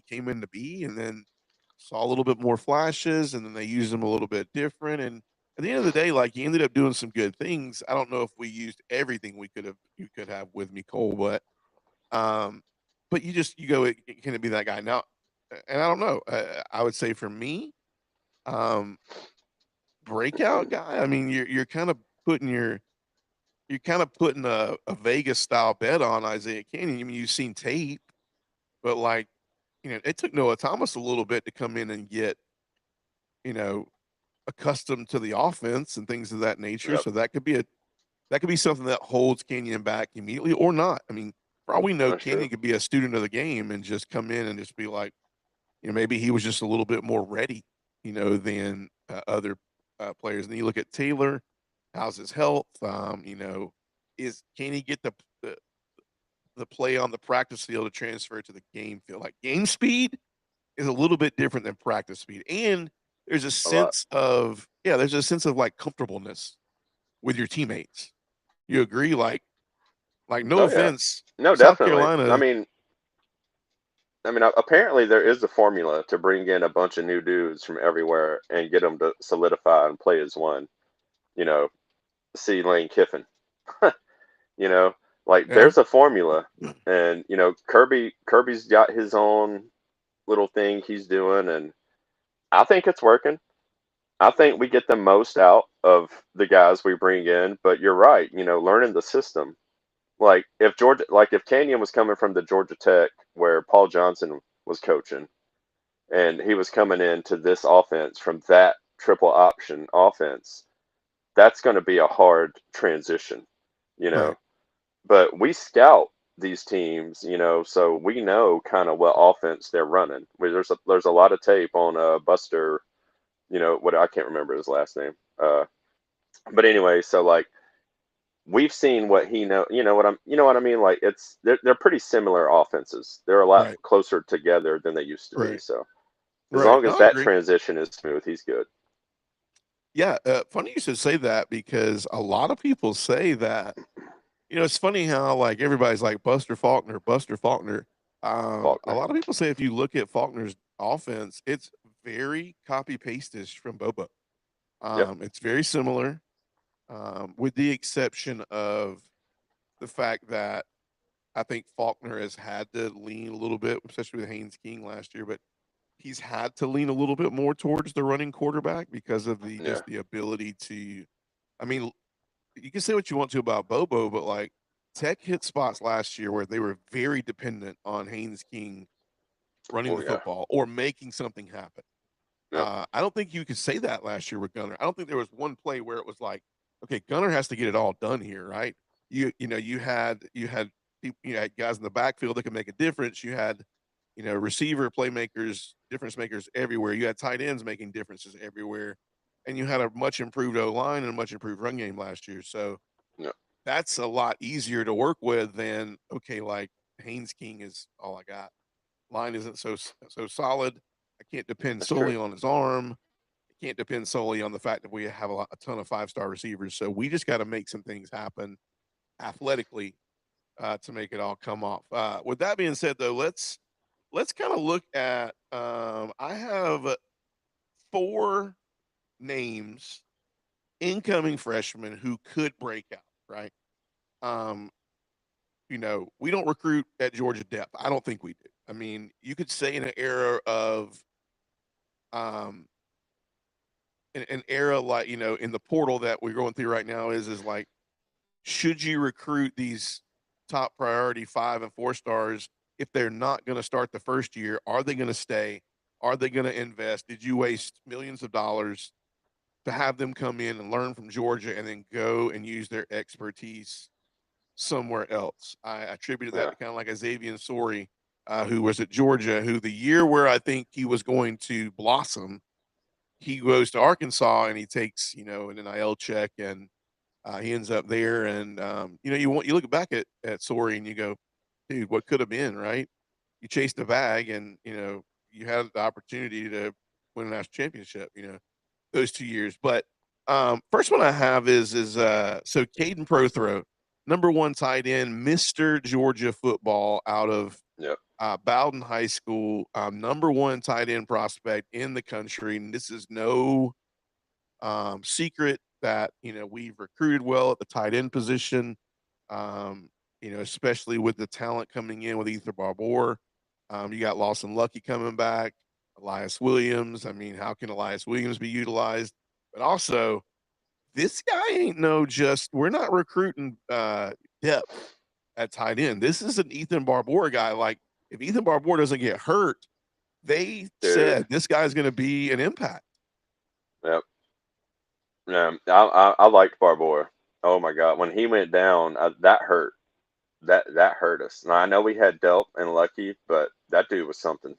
came in to be? And then saw a little bit more flashes, and then they used him a little bit different. And at the end of the day, like he ended up doing some good things. I don't know if we used everything you could have with Nicole, um, but you go, can it be that guy now? And I don't know. I would say for me, um, breakout guy. I mean, you're kind of putting a Vegas style bet on Isaiah Canyon. I mean, you've seen tape, but like, you know, it took Noah Thomas a little bit to come in and get, you know, accustomed to the offense and things of that nature. Yep. So that could be something that holds Canyon back immediately or not. I mean, for all we know, That's true. Canyon could be a student of the game and just come in and just be like, maybe he was just a little bit more ready, than other players. And then you look at Taylor, how's his health? Can he get the play on the practice field to transfer to the game field? Like game speed is a little bit different than practice speed, and there's a A lot. sense of like comfortableness with your teammates. You agree? Like no Oh yeah. offense, No, South definitely. Carolina. Apparently there is a formula to bring in a bunch of new dudes from everywhere and get them to solidify and play as one. You know, see Lane Kiffin. You know, like Yeah, there's a formula, and Kirby's got his own little thing he's doing, and I think it's working. I think we get the most out of the guys we bring in. But you're right. Learning the system. Like if Canyon was coming from the Georgia Tech where Paul Johnson was coaching, and he was coming into this offense from that triple option offense, that's going to be a hard transition, you know. right. But we scout these teams, so we know kind of what offense they're running. There's a lot of tape on Buster, what I can't remember his last name. But anyway, so like we've seen what he know, you know what I mean? Like they're pretty similar offenses. They're a lot Right. closer together than they used to be. Right. So as Right. long No, as I that agree. transition is smooth, he's good. Yeah. Funny you should say that because a lot of people say that. It's funny how like everybody's like Buster Faulkner, Buster Faulkner. A Faulkner. lot of people say if you look at Faulkner's offense, it's very copy pastish from Bobo. Yep. It's very similar, with the exception of the fact that I think Faulkner has had to lean a little bit, especially with Haynes King last year, but he's had to lean a little bit more towards the running quarterback because of the Yeah. just the ability to. I mean, you can say what you want to about Bobo, but like Tech hit spots last year where they were very dependent on Haynes King running Oh the yeah. football or making something happen. Yep. I don't think you could say that last year with Gunner. I don't think there was one play where it was like, okay, Gunner has to get it all done here, right? You had guys in the backfield that could make a difference. You had receiver playmakers, difference makers everywhere. You had tight ends making differences everywhere, and you had a much improved O line and a much improved run game last year. So Yep. that's a lot easier to work with than okay, like Haynes King is all I got. Line isn't so solid. I can't depend That's true. solely on his arm. I can't depend solely on the fact that we have a ton of 5-star receivers. So we just got to make some things happen athletically to make it all come off. With that being said, though, let's kind of look at. I have 4 names, incoming freshmen who could break out. Right. Um, we don't recruit at Georgia depth. I don't think we do. I mean, you could say in an era of um an era like in the portal that we're going through right now is like should you recruit these top priority 5 and 4 stars if they're not going to start the first year? Are they going to stay? Are they going to invest? Did you waste millions of dollars to have them come in and learn from Georgia and then go and use their expertise somewhere else? I attributed that Yeah. to kind of like a Xavier Sori, who was at Georgia, who the year where I think he was going to blossom, he goes to Arkansas and he takes an NIL check and he ends up there. And you look back at Sori and you go, dude, what could have been, right? You chased the bag and you had the opportunity to win a national championship. Those 2 years. But first one I have is so Caden Prothro, number 1 tight end, Mr. Georgia football out of Yep. Bowden High School, number 1 tight end prospect in the country. And this is no secret that we've recruited well at the tight end position. Especially with the talent coming in with Ether Barbour. You got Lawson Lucky coming back, Elias Williams. I mean, how can Elias Williams be utilized? But also, this guy ain't we're not recruiting depth at tight end. This is an Ethan Barbour guy. Like, if Ethan Barbour doesn't get hurt, they Dude. said this guy's going to be an impact. Yep. Yeah. I liked Barbour. Oh my God, when he went down, that hurt. That hurt us. Now I know we had Delp and Lucky, but that dude was something.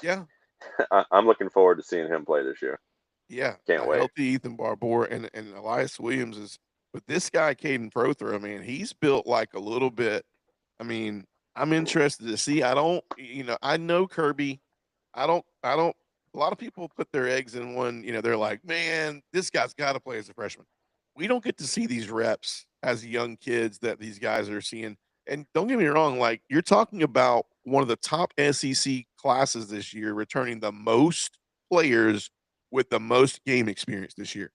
Yeah. I'm looking forward to seeing him play this year. Yeah, Can't a wait. healthy Ethan Barbour and Elias Williams is, but this guy Caden Prothro, man, he's built like a little bit. I mean, I'm interested to see. I don't, I know Kirby. I don't. A lot of people put their eggs in one. They're like, man, this guy's got to play as a freshman. We don't get to see these reps as young kids that these guys are seeing. And don't get me wrong, like you're talking about one of the top SEC classes this year, returning the most players with the most game experience this year.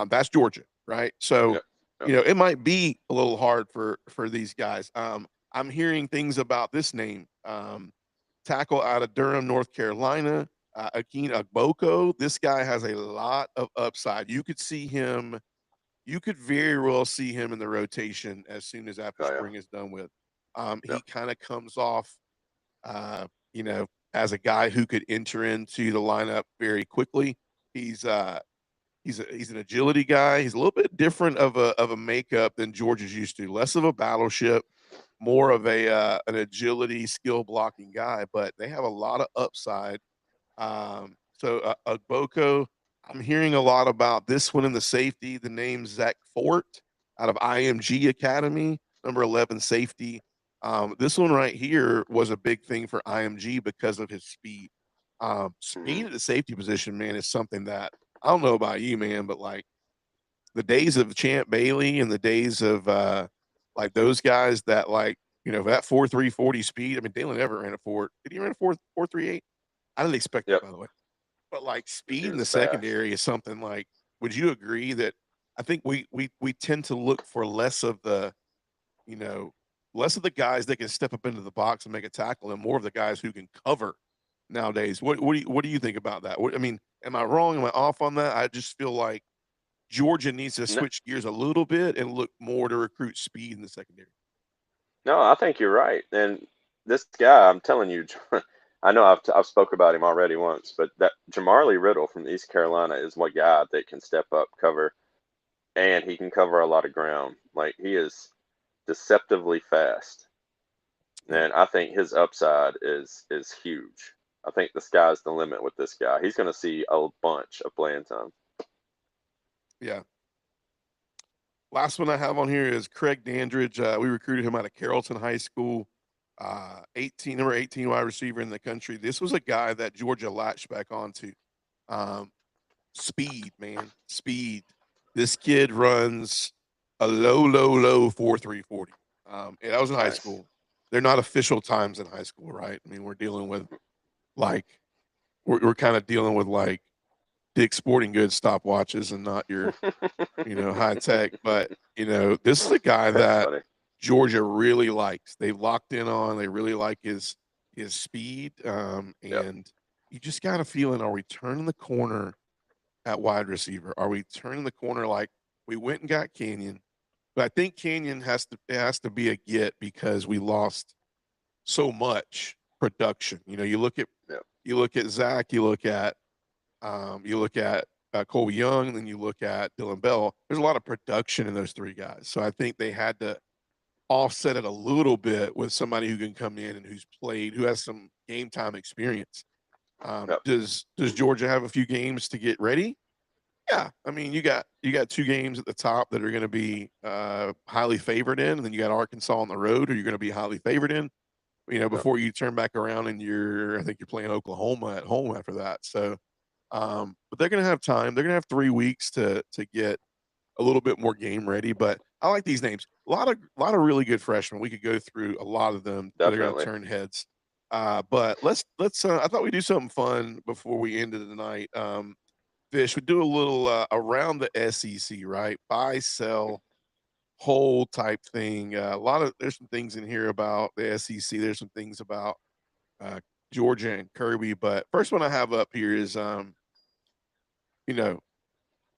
That's Georgia, right? So, Yep. Yep. it might be a little hard for these guys. I'm hearing things about this name, tackle out of Durham, North Carolina, Akin Agboko. This guy has a lot of upside. You could see him. You could very well see him in the rotation as soon as after Oh yeah. spring is done with. He Yep. kind of comes off, uh, you know, as a guy who could enter into the lineup very quickly. He's he's an agility guy. He's a little bit different of a makeup than George is used to. Less of a battleship, more of a an agility skill blocking guy. But they have a lot of upside. Boko, I'm hearing a lot about this one in the safety. The name Zach Fort out of IMG Academy, number 11 safety. This one right here was a big thing for IMG because of his speed. Speed Mhm. at the safety position, man, is something that I don't know about you, man, but like the days of Champ Bailey and the days of like those guys that like, that 4.340 speed. I mean, Dalen Everett ran a four. Did he run a 4.38? I didn't expect that, Yep. by the way. But like He speed in was the fast. secondary is something like, would you agree that I think we tend to look for less of the, you know, less of the guys that can step up into the box and make a tackle and more of the guys who can cover nowadays. What do you think about that? I mean, am I wrong? Am I off on that? I just feel like Georgia needs to No, switch gears a little bit and look more to recruit speed in the secondary. no, I think you're right. And this guy, I'm telling you, I know I've spoke about him already once, but that Jamarly Riddle from East Carolina is one guy that can step up, cover, and he can cover a lot of ground. Like he is deceptively fast, Yeah. and I think his upside is huge. I think the sky's the limit with this guy. He's going to see a bunch of playing time. Yeah. Last one I have on here is Craig Dandridge. We recruited him out of Carrollton High School. 18 wide receiver in the country. This was a guy that Georgia latched back onto. Um, Speed, man, speed. This kid runs a low 4.340. And that was in high Nice. school. They're not official times in high school, right? I mean, we're dealing with like we're kind of dealing with like Dick's Sporting Goods stopwatches and not your high tech. But this is a guy That's that funny. Georgia really likes. They locked in on. They really like his speed. Yep. And you just got a feeling: are we turning the corner at wide receiver? Are we turning the corner like we went and got Canyon? But I think Canyon has to be a get because we lost so much production. Yep. You look at Zach, you look at Colby Young, and then you look at Dylan Bell. There's a lot of production in those three guys. So I think they had to offset it a little bit with somebody who can come in and who has some game time experience. Yep. Does Georgia have a few games to get ready? Yeah, I mean you got two games at the top that are going to be highly favored in, and then you got Arkansas on the road, who you're going to be highly favored in. Yep. Before you turn back around and I think you're playing Oklahoma at home after that. So, but they're going to have time. They're going to have 3 weeks to get a little bit more game ready. But I like these names. A lot of really good freshmen. We could go through a lot of them that are going to Definitely. turn heads. But let's. I thought we'd do something fun before we ended the night. Fish, we do a little around the SEC, right? Buy, sell, hold type thing. There's some things in here about the SEC. There's some things about uh, Georgia and Kirby. But first one I have up here is, you know,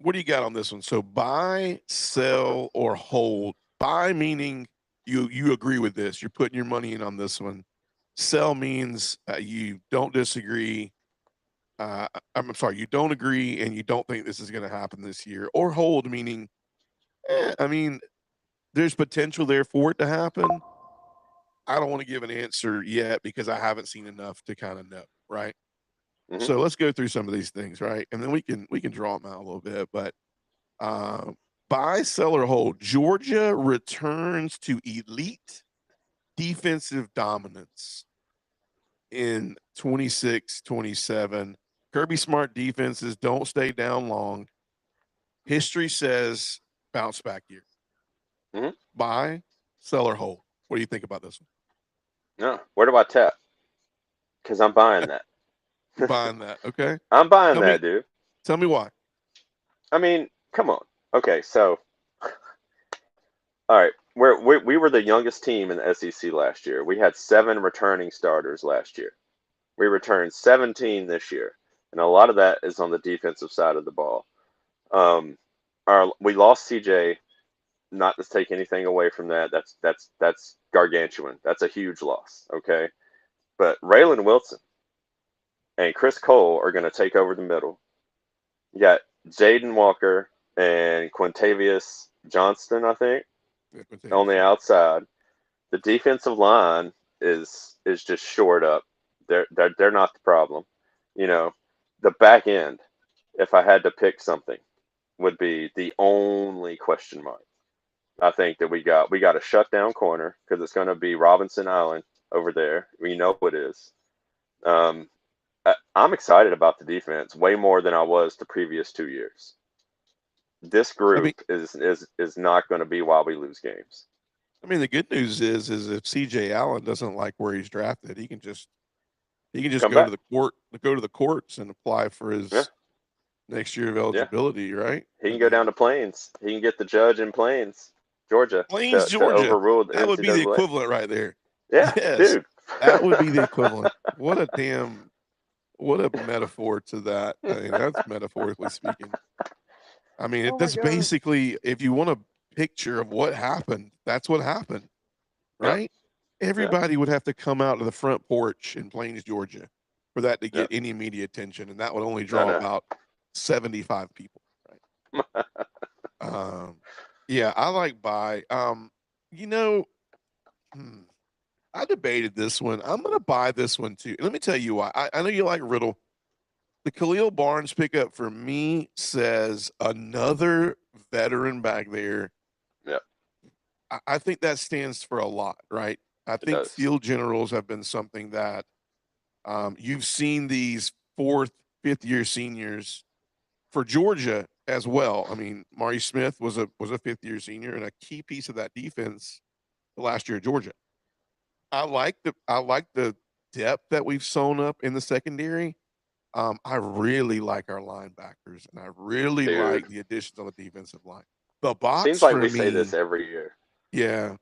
what do you got on this one? So buy, sell, or hold. Buy meaning you agree with this. You're putting your money in on this one. Sell means you don't disagree. I'm sorry, you don't agree and you don't think this is going to happen this year. Or hold meaning, I mean, there's potential there for it to happen. I don't want to give an answer yet because I haven't seen enough to kind of know, right? Mm-hmm. So let's go through some of these things, right? And then we can draw them out a little bit. But buy, sell, or hold. Georgia returns to elite defensive dominance in 26-27. Kirby Smart defenses don't stay down long. History says bounce back year. Mm-hmm. Buy, sell, or hold. What do you think about this one? No, where do I tap? Because I'm buying that. You buying that? Okay. I'm buying Tell me, that, dude. tell me why. I mean, come on. Okay, so all right, we were the youngest team in the SEC last year. We had 7 returning starters last year. We returned 17 this year, and a lot of that is on the defensive side of the ball. We lost CJ. Not to take anything away from that. That's gargantuan. That's a huge loss. Okay, but Raylan Wilson and Chris Cole are going to take over the middle. You got Jaden Walker and Quintavious Johnston, I think, on the outside. The defensive line is just shored up. They're not the problem. You know, the back end, if I had to pick something, would be the only question mark. I think that we got a shutdown corner because it's going to be Robinson Island over there. We know it is. I'm excited about the defense way more than I was the previous 2 years. This I mean, group is not going to be why we lose games. the good news is if CJ Allen doesn't like where he's drafted, he can just Come go back. to the courts and apply for his Yeah. next year of Yeah. eligibility, right? He can go down to Plains. He can get the judge in Plains, Georgia, Plains, to Georgia. overrule the That would be the NCAA. equivalent right there. Yeah, Yes, dude. that would be the equivalent. What a metaphor to that. I mean, that's metaphorically speaking. I mean, Oh my that's God. basically, if you want a picture of what happened, that's what happened, Yep. right? Everybody would have to come out to the front porch in Plains, Georgia, for that to get Yep. any media attention, and that would only I draw know. about 75 people, right? Yeah, I like buy. You know, I debated this one. I'm going to buy this one too. Let me tell you why. I know you like Riddle. The Khalil Barnes pickup for me says another veteran back there. Yep. I think that stands for a lot, right? I It think does. field generals have been something that you've seen these 4th, 5th year seniors for Georgia as well. I mean, Mari Smith was a 5th year senior and a key piece of that defense the last year at Georgia. I like the depth that we've sewn up in the secondary. I really like our linebackers, and I really Dude. like the additions on the defensive line. The Seems box like for we say this me, every year, yeah.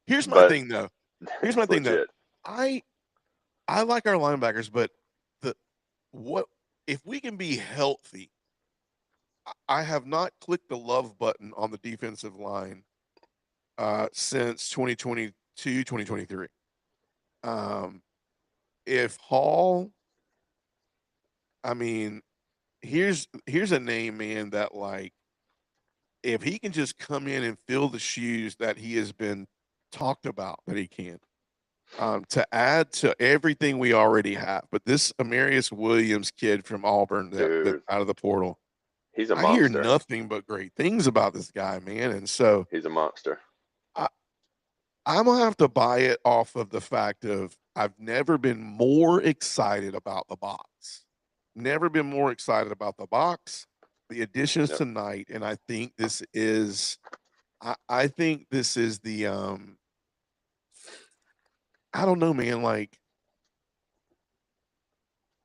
Here's my but thing though. Here's my it's thing though. legit. I I like our linebackers, but the what if we can be healthy? I have not clicked the love button on the defensive line since 2022, 2023. If Hall, I mean, here's a name, man, that like if he can just come in and fill the shoes that he has been talked about that he can, to add to everything we already have. But this Amarius Williams kid from Auburn that Dude, out of the portal, he's a I hear monster. nothing but great things about this guy, man. And so He's a monster. I, I'm gonna have to buy it off of the fact of I've never been more excited about the box. Never been more excited about the box, the additions Yep. tonight, and I think this is I think this is the I don't know, man. Like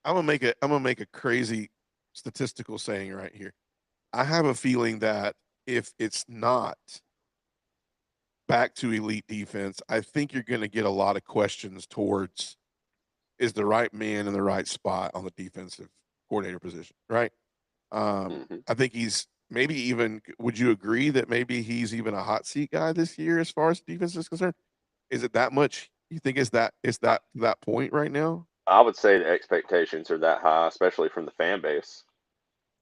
I'm gonna make a crazy statistical saying right here. I have a feeling that if it's not back to elite defense, I think you're gonna get a lot of questions towards is the right man in the right spot on the defensive coordinator position, right? Mm-hmm. I think he's maybe even. Would you agree that maybe he's even a hot seat guy this year as far as defense is concerned? Is it that much? You think it's that point right now? I would say the expectations are that high, especially from the fan base.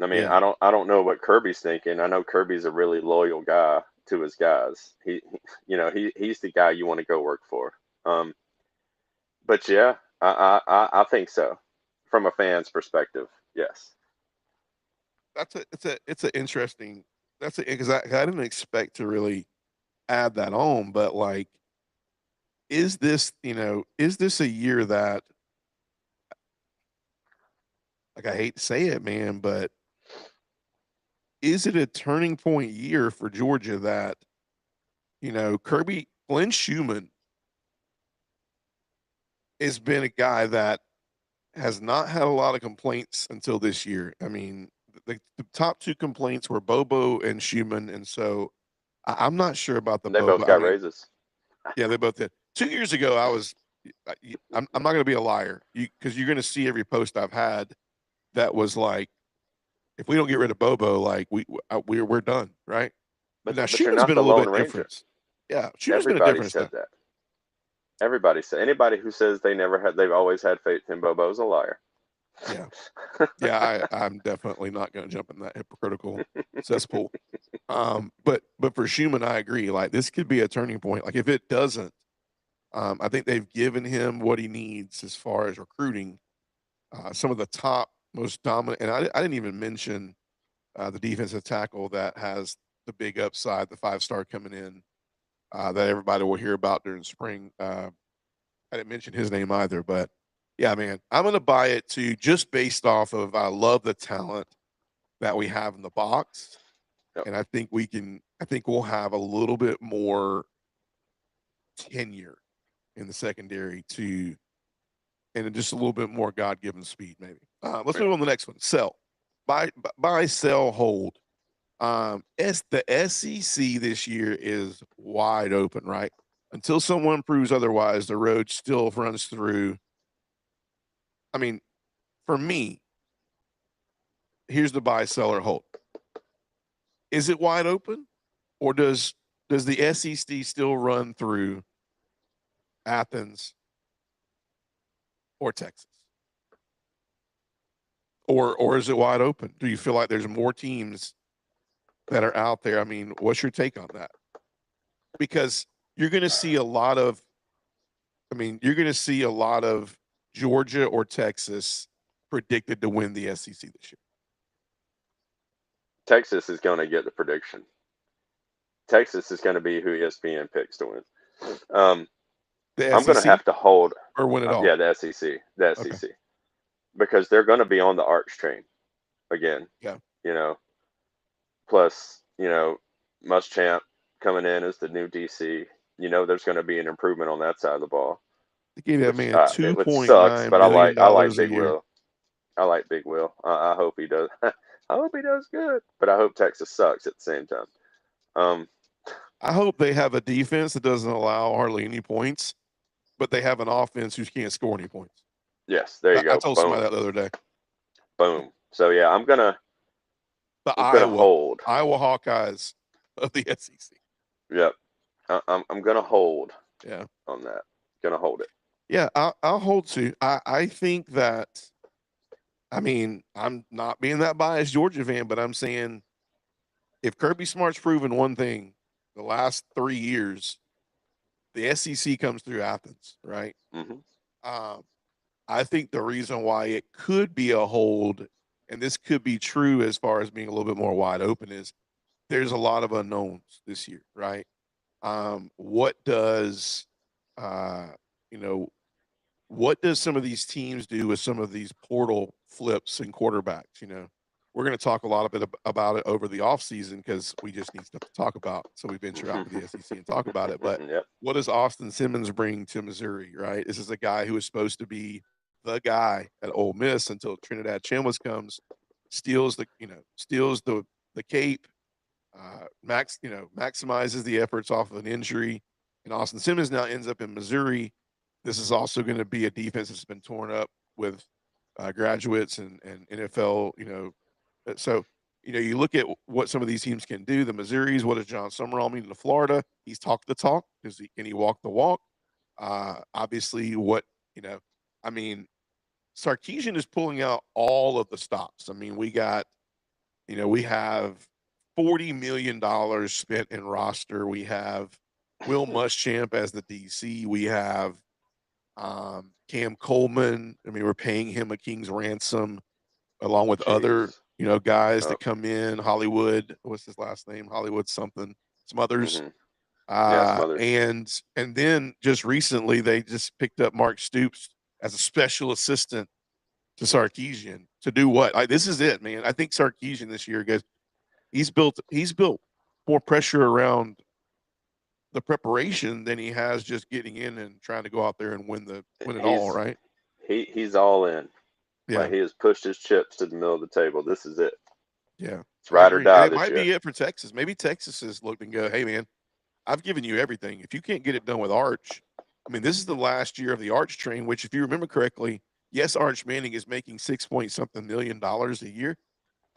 I mean, Yeah. I don't know what Kirby's thinking. I know Kirby's a really loyal guy to his guys. He's the guy you want to go work for. But yeah, I think so. from a fan's perspective, yes. It's an interesting, because I didn't expect to really add that on, but like, is this a year that, like, I hate to say it, man, but is it a turning point year for Georgia that, Glenn Schumann has been a guy that has not had a lot of complaints until this year. I mean, the top two complaints were Bobo and Schumann, and so I'm not sure about the And they Bobo. both I got mean, raises. yeah, they both did. 2 years ago, I'm not going to be a liar, because you're going to see every post I've had that was like, if we don't get rid of Bobo, like we're done, right? But now But you're Schumann's not been a the little Lone bit Ranger. different. Yeah, Schumann's been a Everybody difference said now. that. Everybody said, anybody who says they've always had faith in Bobo is a liar. Yeah, yeah, I'm definitely not going to jump in that hypocritical cesspool. But for Schumann, I agree. Like, this could be a turning point. Like, if it doesn't, I think they've given him what he needs as far as recruiting. Some of the top, most dominant, and I didn't even mention the defensive tackle that has the big upside, the 5-star coming in, that everybody will hear about during spring. I didn't mention his name either, but yeah, man, I'm going to buy it too, just based off of, I love the talent that we have in the box. Yep. And I think we'll have a little bit more tenure in the secondary and just a little bit more God-given speed, maybe. Let's move on to the next one. Sell, buy, sell, hold. The SEC this year is wide open, right? Until someone proves otherwise, the road still runs through. I mean, for me, here's the buy, sell, or hold. Is it wide open, or does the SEC still run through Athens or Texas? Or is it wide open? Do you feel like there's more teams that are out there? I mean, what's your take on that? Because you're going to see a lot of Georgia or Texas predicted to win the SEC this year. Texas is going to get the prediction. Texas is going to be who ESPN picks to win. I'm going to have to hold or win it all. Yeah, the SEC, Okay. because they're going to be on the Arch train again. Yeah. Plus, Muschamp coming in as the new DC. There's going to be an improvement on that side of the ball. They gave that man Which sucks, $2.9 but million I like a Big year. Will. I like Big Will. I hope he does. I hope he does good, but I hope Texas sucks at the same time. I hope they have a defense that doesn't allow hardly any points, but they have an offense who can't score any points. Yes, there you go. I told somebody that the other day. Boom. So yeah, I'm gonna hold Iowa Hawkeyes of the SEC. Yep, I'm gonna hold. Yeah, on that. Gonna hold it. Yeah, I'll hold too. I think that. I mean, I'm not being that biased Georgia fan, but I'm saying, if Kirby Smart's proven one thing the last 3 years, the SEC comes through Athens, right? Mm-hmm. I think the reason why it could be a hold, and this could be true as far as being a little bit more wide open, is there's a lot of unknowns this year, right? What does what does some of these teams do with some of these portal flips and quarterbacks? We're going to talk a lot about it over the offseason, because we just need stuff to talk about. So we venture out to the SEC and talk about it. But Yep. What does Austin Simmons bring to Missouri, right? This is a guy who is supposed to be the guy at Ole Miss until Trinidad Chambliss comes, steals the cape, maximizes the efforts off of an injury, and Austin Simmons now ends up in Missouri. This is also going to be a defense that's been torn up with graduates and NFL. So you look at what some of these teams can do. The Missouris, what does John Summerall mean to Florida? He's talked the talk. Can he walk the walk? Obviously, I mean, Sarkisian is pulling out all of the stops. I mean, we have $40 million spent in roster. We have Will Muschamp as the DC. We have Cam Coleman. I mean, we're paying him a king's ransom along with other, Jeez. guys Oh. that come in. Hollywood, what's his last name? Hollywood something. Some others. Mm-hmm. Yeah, some others. And then just recently they just picked up Mark Stoops as a special assistant to Sarkisian to do what? Like, this is it, man. I think Sarkisian this year, guys, he's built more pressure around the preparation than he has just getting in and trying to go out there and win it all, right? He's all in. Yeah. Like, he has pushed his chips to the middle of the table. This is it. Yeah. It's ride or die it this might year. be it for Texas. Maybe Texas has looked and go, hey man, I've given you everything. If you can't get it done with Arch, I mean, this is the last year of the Arch train, which, if you remember correctly, yes, Arch Manning is making $6 million a year,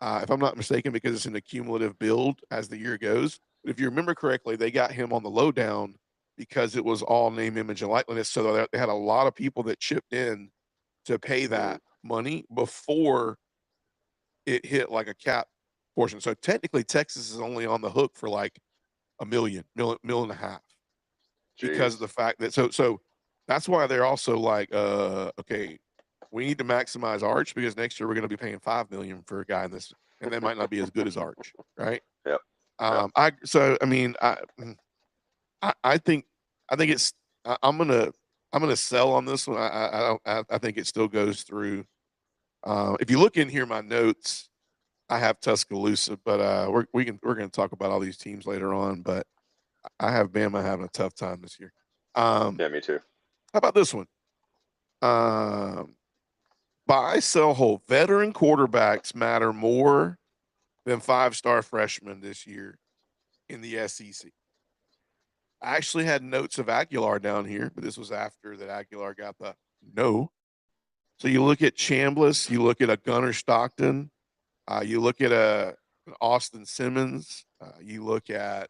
if I'm not mistaken, because it's an accumulative build as the year goes. But if you remember correctly, they got him on the lowdown because it was all name, image, and likeness. So they had a lot of people that chipped in to pay that money before it hit like a cap portion. So technically, Texas is only on the hook for like a million and a half because of the fact that so that's why they're also like, okay, we need to maximize Arch because next year we're going to be paying $5 million for a guy in this, and that might not be as good as Arch, right? Yep. I think it's I'm gonna sell on this one. I think it still goes through. If you look in here, my notes, I have Tuscaloosa, but we're going to talk about all these teams later on. But I have Bama having a tough time this year. Yeah, me too. How about this one? Buy, sell, hold. Veteran quarterbacks matter more than 5-star freshmen this year in the SEC. I actually had notes of Aguilar down here, but this was after that Aguilar got the no. So you look at Chambliss, you look at a Gunnar Stockton, you look at an Austin Simmons, you look at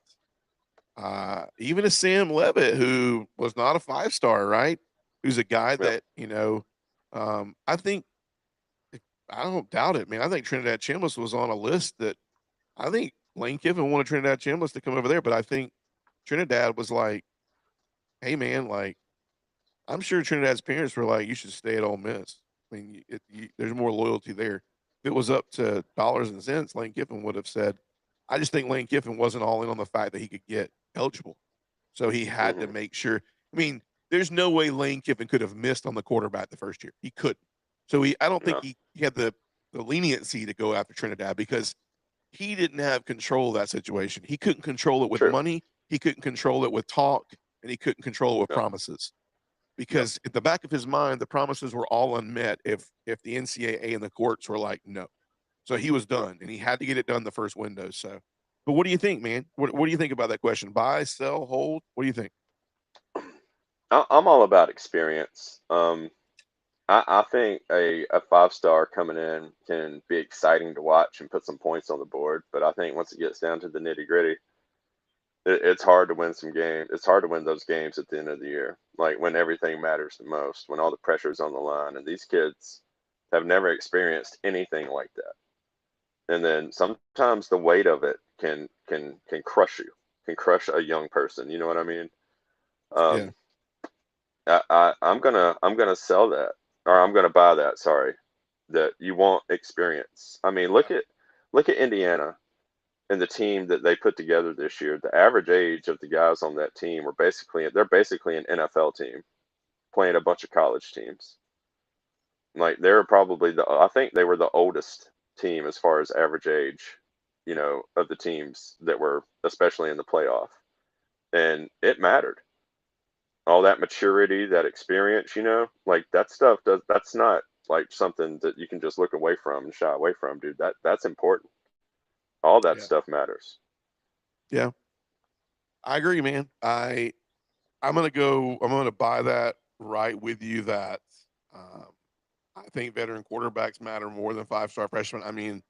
even a Sam Levitt, who was not a 5-star, right? Who's a guy that, I think, I don't doubt it, man. I think Trinidad Chambliss was on a list that I think Lane Kiffin wanted Trinidad Chambliss to come over there, but I think Trinidad was like, hey, man, like, I'm sure Trinidad's parents were like, you should stay at Ole Miss. I mean, there's more loyalty there. If it was up to dollars and cents, Lane Kiffin would have said, I just think Lane Kiffin wasn't all in on the fact that he could get eligible. So he had to make sure. I mean, there's no way Lane Kiffin could have missed on the quarterback the first year. He couldn't. So I don't think he had the leniency to go after Trinidad because he didn't have control of that situation. He couldn't control it with money. He couldn't control it with talk, and he couldn't control it with promises. Because at the back of his mind, the promises were all unmet if the NCAA and the courts were like, no. So he was done, and he had to get it done the first window. So, but what do you think, man? What do you think about that question? Buy, sell, hold? What do you think? I'm all about experience. I think a 5-star coming in can be exciting to watch and put some points on the board. But I think once it gets down to the nitty gritty, it's hard to win some games. It's hard to win those games at the end of the year, like when everything matters the most, when all the pressure's on the line. And these kids have never experienced anything like that. And then sometimes the weight of it can crush you, can crush a young person. You know what I mean? I'm gonna sell that, or I'm gonna buy that. Sorry, that you want experience. I mean, look at Indiana and the team that they put together this year. The average age of the guys on that team they're basically an NFL team playing a bunch of college teams. Like they're probably I think they were the oldest team as far as average age, of the teams that were especially in the playoff, and it mattered. All that maturity, that experience, like that stuff that's not like something that you can just look away from and shy away from, dude. That's important. All that stuff matters. Yeah. I agree, man. I'm going to buy that right with you that I think veteran quarterbacks matter more than 5-star freshmen. I mean,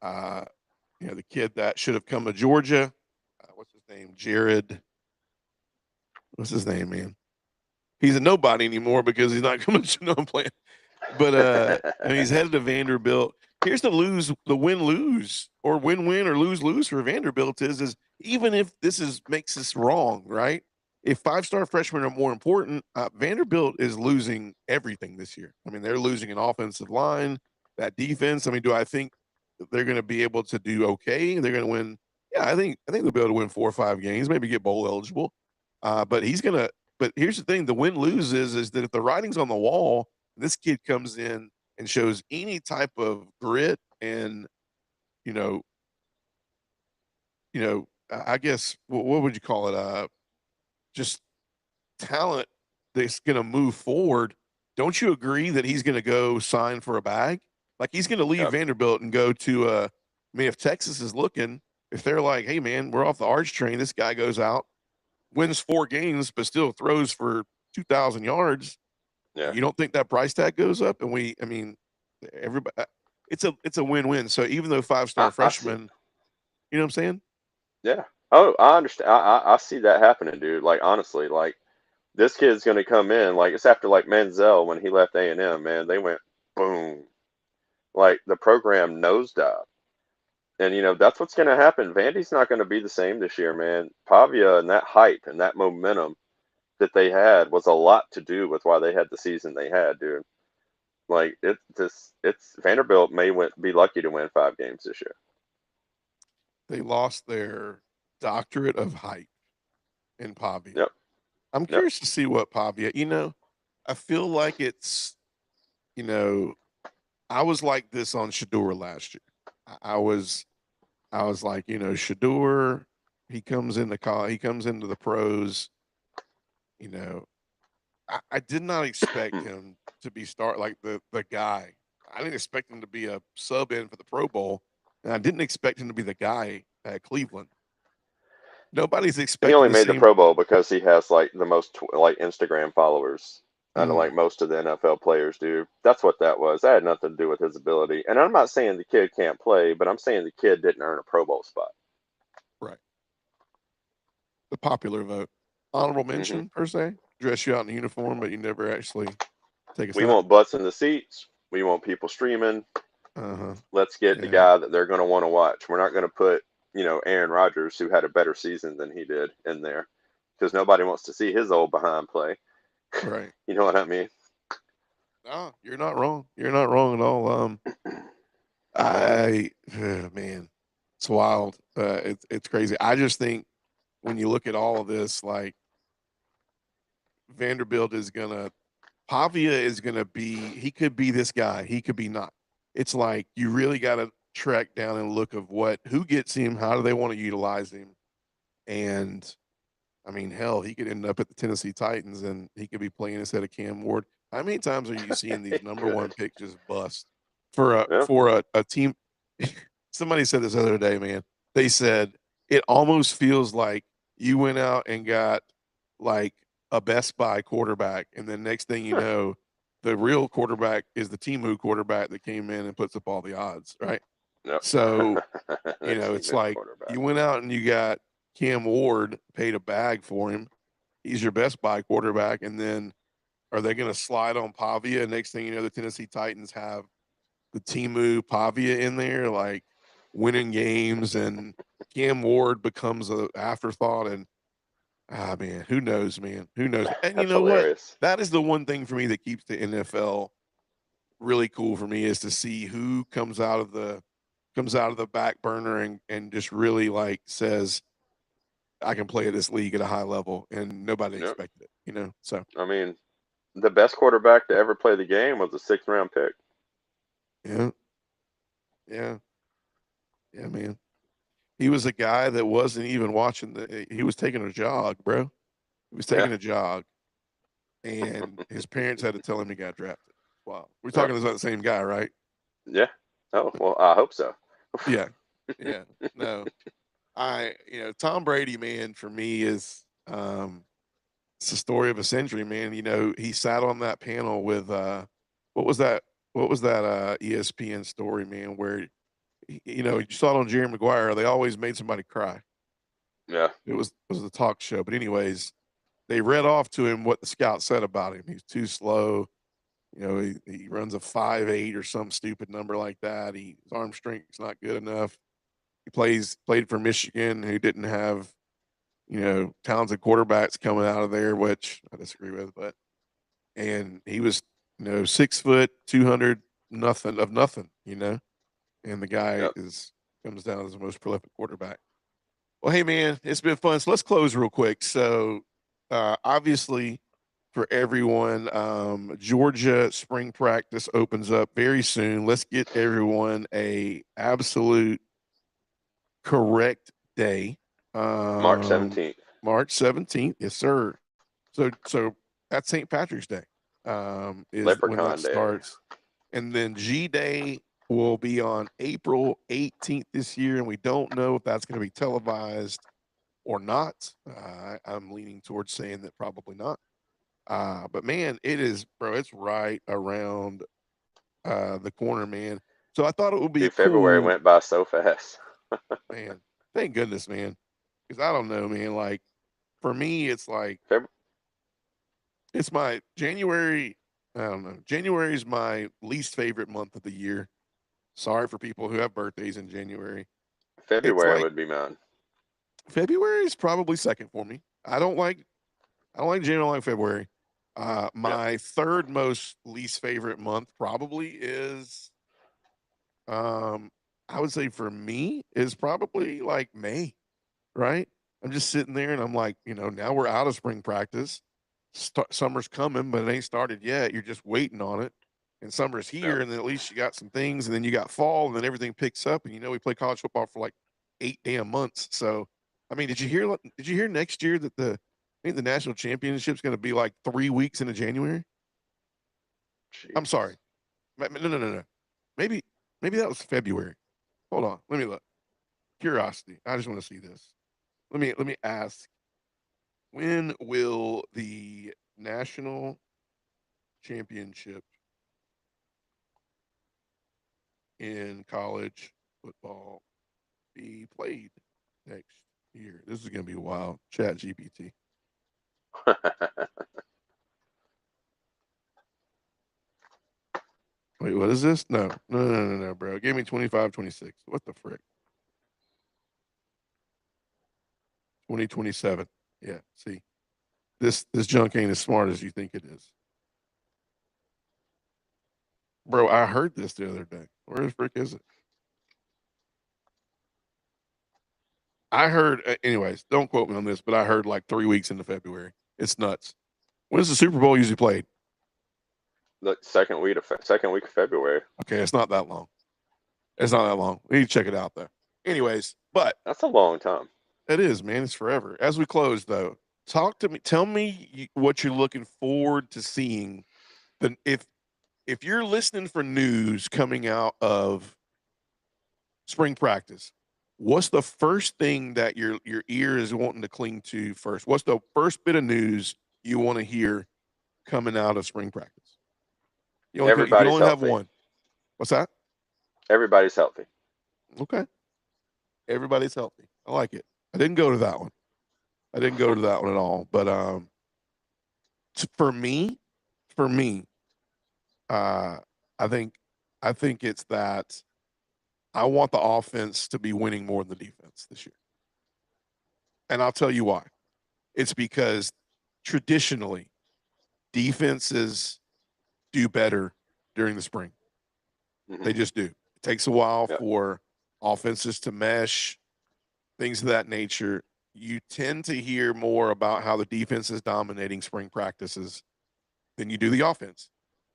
the kid that should have come to Georgia, what's his name? Jared. What's his name, man? He's a nobody anymore because he's not coming to playing. But he's headed to Vanderbilt. Here's the win-lose or win-win or lose-lose for Vanderbilt is even if this makes us wrong, right? if 5-star freshmen are more important, Vanderbilt is losing everything this year. I mean, they're losing an offensive line, that defense. I mean, do I think they're going to be able to do okay? They're going to win. Yeah, I think they'll be able to win 4 or 5 games, maybe get bowl eligible. But he's gonna. But here's the thing: the win lose is that if the writing's on the wall, this kid comes in and shows any type of grit and you know, I guess what would you call it? Just talent that's going to move forward. Don't you agree that he's going to go sign for a bag? Like he's going to leave Yep. Vanderbilt and go to. I mean, if Texas is looking, if they're like, "Hey, man, we're off the arch train," this guy goes out, wins 4 games, but still throws for 2,000 yards. Yeah. You don't think that price tag goes up? And I mean, everybody, it's a win-win. So even though 5-star I see. freshman, you know what I'm saying? Yeah. Oh, I understand. I see that happening, dude. Like honestly, like this kid's gonna come in. Like it's after like Manziel when he left A&M. Man, they went boom. Like the program nosedive. And that's what's going to happen. Vandy's not going to be the same this year, man. Pavia and that hype and that momentum that they had was a lot to do with why they had the season they had, dude. Like it's Vanderbilt may be lucky to win 5 games this year. They lost their doctorate of hype in Pavia. Yep. I'm Yep. curious to see what Pavia. I feel like it's. I was like this on Shador last year. I was like, Shador, he comes into he comes into the pros. You know, I did not expect him to be like the guy. I didn't expect him to be a sub in for the Pro Bowl, and I didn't expect him to be the guy at Cleveland. Nobody's He expecting only the made the same. Pro Bowl because he has like the most like Instagram followers. I know like Mhm. most of the NFL players do. That's what that was. That had nothing to do with his ability. And I'm not saying the kid can't play, but I'm saying the kid didn't earn a Pro Bowl spot. Right. The popular vote. Honorable Hmm. mention, per se. Dress you out in uniform, but you never actually take a We snap. want butts in the seats. We want people streaming. Uh-huh. Let's get the Yeah. guy that they're going to want to watch. We're not going to put, Aaron Rodgers, who had a better season than he did, in there because nobody wants to see his old behind play. Right. You know what I mean? No, you're not wrong. You're not wrong at all. Man, it's wild. It's crazy. I just think when you look at all of this, like Vanderbilt is gonna, Pavia is gonna be. He could be this guy. He could be not. It's like you really got to track down and look of who gets him. How do they want to utilize him? And I mean, hell, he could end up at the Tennessee Titans and he could be playing instead of Cam Ward. How many times are you seeing these number one Good. picks just bust for a Yeah. for a team? Somebody said this other day, man. They said it almost feels like you went out and got like a Best Buy quarterback, and then next thing you know, the real quarterback is the Timu quarterback that came in and puts up all the odds, right? Yep. So Next it's team like quarterback. you went out and you got Cam Ward, paid a bag for him. He's your Best Buy quarterback, and then are they going to slide on Pavia? Next thing you know, the Tennessee Titans have the Timu Pavia in there, like winning games, and Cam Ward becomes an afterthought. And man, who knows, man? Who knows? And you That's know what? hilarious. That is the one thing for me that keeps the NFL really cool for me is to see who comes out of the back burner and just really like says I can play at this league at a high level and nobody Yep. expected it. So I mean, the best quarterback to ever play the game was a 6th round pick. yeah, yeah, yeah, man. He was a guy that wasn't even watching he was taking a jog, bro. He was Yeah. taking a jog and his parents had to tell him he got drafted. Wow. We're Yep. talking about the same guy, right? Yeah. Oh, well, I hope so. Yeah. Yeah. No. Tom Brady, man, for me is it's the story of a century, man. He sat on that panel with what was that? What was that ESPN story, man? Where you saw it on Jerry Maguire. They always made somebody cry. Yeah. It was the talk show. But anyways, they read off to him what the scout said about him. He's too slow. He runs a 5'8" or some stupid number like that. His arm strength's not good enough. He played for Michigan, who didn't have talented quarterbacks coming out of there, which I disagree with, and he was, 6 foot, 200, nothing of nothing, and the guy Yep. comes down as the most prolific quarterback. Well, hey man, it's been fun. So let's close real quick. So, obviously, for everyone, Georgia spring practice opens up very soon. Let's get everyone a absolute correct day. March 17th. March 17th, yes, sir. So that's St. Patrick's Day. Is when that Leprechaun Day. starts, and then G Day will be on April 18th this year, and we don't know if that's going to be televised or not. I'm leaning towards saying that probably not. But man, it is, bro. It's right around the corner, man. So I thought it would be Dude, February cool, went by so fast. man. Thank goodness, man. Because I don't know, man. Like for me, it's like it's my January. I don't know. January is my least favorite month of the year. Sorry for people who have birthdays in January. It's February like would be mine. February is probably second for me. I don't like January, I don't like February. Yep. My third most least favorite month probably is I would say for me is probably like May, right? I'm just sitting there and I'm like, now we're out of spring practice. Summer's coming, but it ain't started yet. You're just waiting on it. And summer's here, Yep. and then at least you got some things, and then you got fall, and then everything picks up. And we play college football for like 8 damn months. So, I mean, did you hear? Did you hear next year that I think the national championship's going to be like 3 weeks into January? I'm Jesus. sorry, no, no, no, no. Maybe that was February. Hold on, let me look. Curiosity. I just want to see this. Let me ask. When will the national championship in college football be played next year? This is going to be wild. Chat GPT. Wait, what is this? No, no, no, no, no, bro. It gave me 25, 26. What the frick? 2027. Yeah, see. This junk ain't as smart as you think it is. Bro, I heard this the other day. Where the frick is it? I heard, anyways, don't quote me on this, but I heard like 3 weeks into February. It's nuts. When is the Super Bowl usually played? The second week of February. Okay, it's not that long. It's not that long. We need to check it out though. Anyways, but That's a long time. it is, man. It's forever. As we close though, talk to me. Tell me what you're looking forward to seeing. Then if you're listening for news coming out of spring practice, what's the first thing that your ear is wanting to cling to first? What's the first bit of news you want to hear coming out of spring practice? You can Everybody's only have healthy. one. What's that? Everybody's healthy. Okay. Everybody's healthy. I like it. I didn't go to that one. I didn't go to that one at all. But for me, for me, uh, I think I think it's that I want the offense to be winning more than the defense this year. And I'll tell you why. It's because traditionally defenses do better during the spring. They Hmm. just do. It takes a while Yep. for offenses to mesh, things of that nature. You tend to hear more about how the defense is dominating spring practices than you do the offense.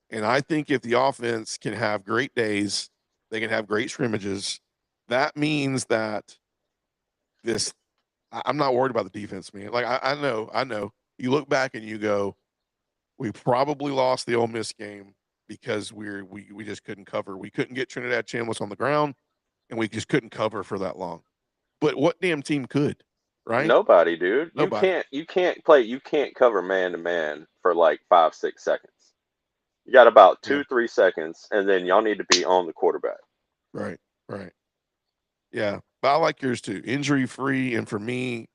And I think if the offense can have great days, they can have great scrimmages. That means that this, I'm not worried about the defense, man. Like, I know. You look back and you go, we probably lost the Ole Miss game because we just couldn't cover. We couldn't get Trinidad Chambliss on the ground, and we just couldn't cover for that long. But what damn team could, right? Nobody, dude. You Nobody. can't. You can't play. You can't cover man to man for like 5, 6 seconds. You got about Yeah. 2, 3 seconds, and then y'all need to be on the quarterback. Right. Right. Yeah. But I like yours too. Injury free, and for me,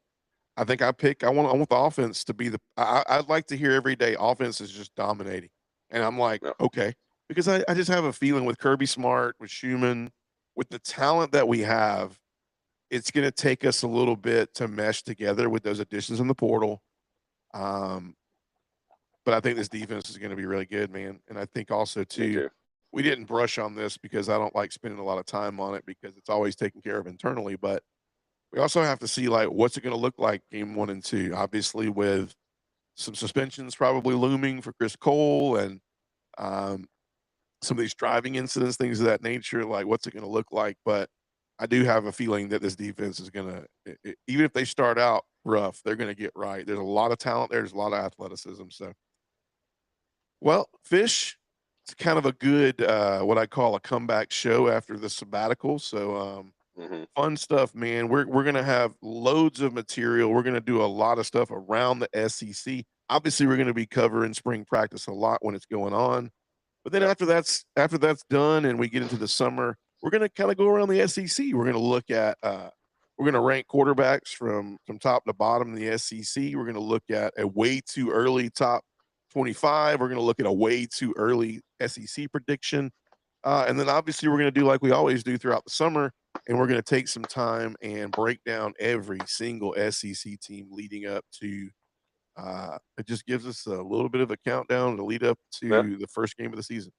I think I want the offense to be I'd like to hear every day offense is just dominating. And I'm like, Yep. okay. Because I just have a feeling with Kirby Smart, with Schumann, with the talent that we have, it's going to take us a little bit to mesh together with those additions in the portal. But I think this defense is going to be really good, man. And I think also too, we didn't brush on this because I don't like spending a lot of time on it because it's always taken care of internally. But we also have to see like what's it going to look like game 1 and 2. Obviously, with some suspensions probably looming for Chris Cole and some of these driving incidents, things of that nature. Like, what's it going to look like? But I do have a feeling that this defense is going to, even if they start out rough, they're going to get right. There's a lot of talent there. There's a lot of athleticism. So, well, Fish, it's kind of a good, what I call a comeback show after the sabbatical. So, fun stuff, man. We're going to have loads of material. We're going to do a lot of stuff around the SEC. Obviously, we're going to be covering spring practice a lot when it's going on. But then after that's done and we get into the summer, we're going to kind of go around the SEC. We're going to look at we're going to rank quarterbacks from top to bottom in the SEC. We're going to look at a way too early top 25. We're going to look at a way too early SEC prediction. And then obviously we're going to do like we always do throughout the summer, and we're going to take some time and break down every single SEC team leading up to it just gives us a little bit of a countdown to lead up to the first game of the season.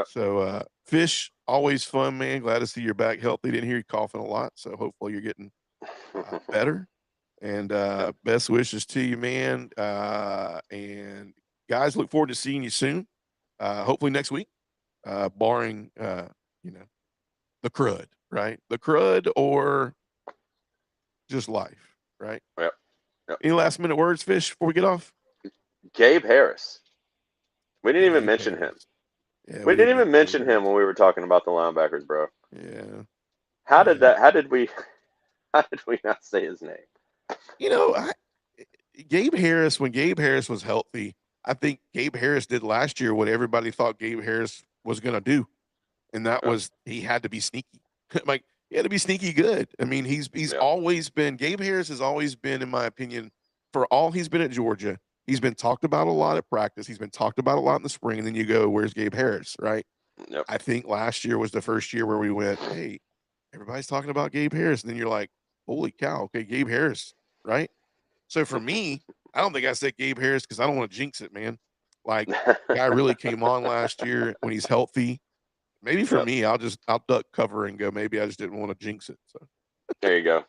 So, Fish, always fun, man. Glad to see you're back healthy. Didn't hear you coughing a lot, so hopefully you're getting better. And best wishes to you, man. And guys, look forward to seeing you soon. Hopefully next week, barring the crud, right? The crud or just life, right? Yep. Any last minute words, Fish, before we get off? Gabe Harris. We didn't even mention him. Yeah, we didn't even mention him when we were talking about the linebackers, bro. Yeah. How did we not say his name? Gabe Harris, when Gabe Harris was healthy, I think Gabe Harris did last year what everybody thought Gabe Harris was going to do. And that was he had to be sneaky. Like, he had to be sneaky good. I mean, he's always been, Gabe Harris has always been, in my opinion, for all he's been at Georgia, he's been talked about a lot at practice. He's been talked about a lot in the spring. And then you go, where's Gabe Harris, right? Yep. I think last year was the first year where we went, hey, everybody's talking about Gabe Harris. And then you're like, holy cow, okay, Gabe Harris, right? So for me, I don't think I said Gabe Harris because I don't want to jinx it, man. Like, guy really came on last year when he's healthy. Maybe for me, I'll duck cover and go, maybe I just didn't want to jinx it. So there you go.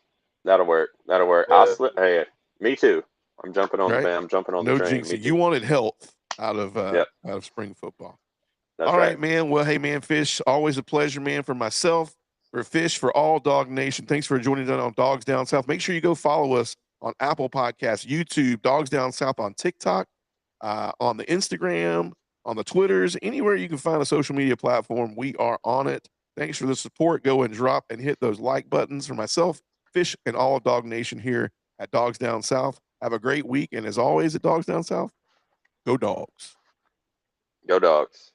That'll work. Hey, me too. I'm jumping on the I'm jumping on the train. No jinxing. You wanted health out of spring football. That's all right, man. Well, hey, man, Fish, always a pleasure, man, for myself, for Fish, for all Dog Nation. Thanks for joining us on Dogs Down South. Make sure you go follow us on Apple Podcasts, YouTube, Dogs Down South on TikTok, on the Instagram, on the Twitters, anywhere you can find a social media platform, we are on it. Thanks for the support. Go and drop and hit those like buttons for myself, Fish, and all of Dog Nation here at Dogs Down South. Have a great week. And as always at Dogs Down South, go Dogs. Go Dogs.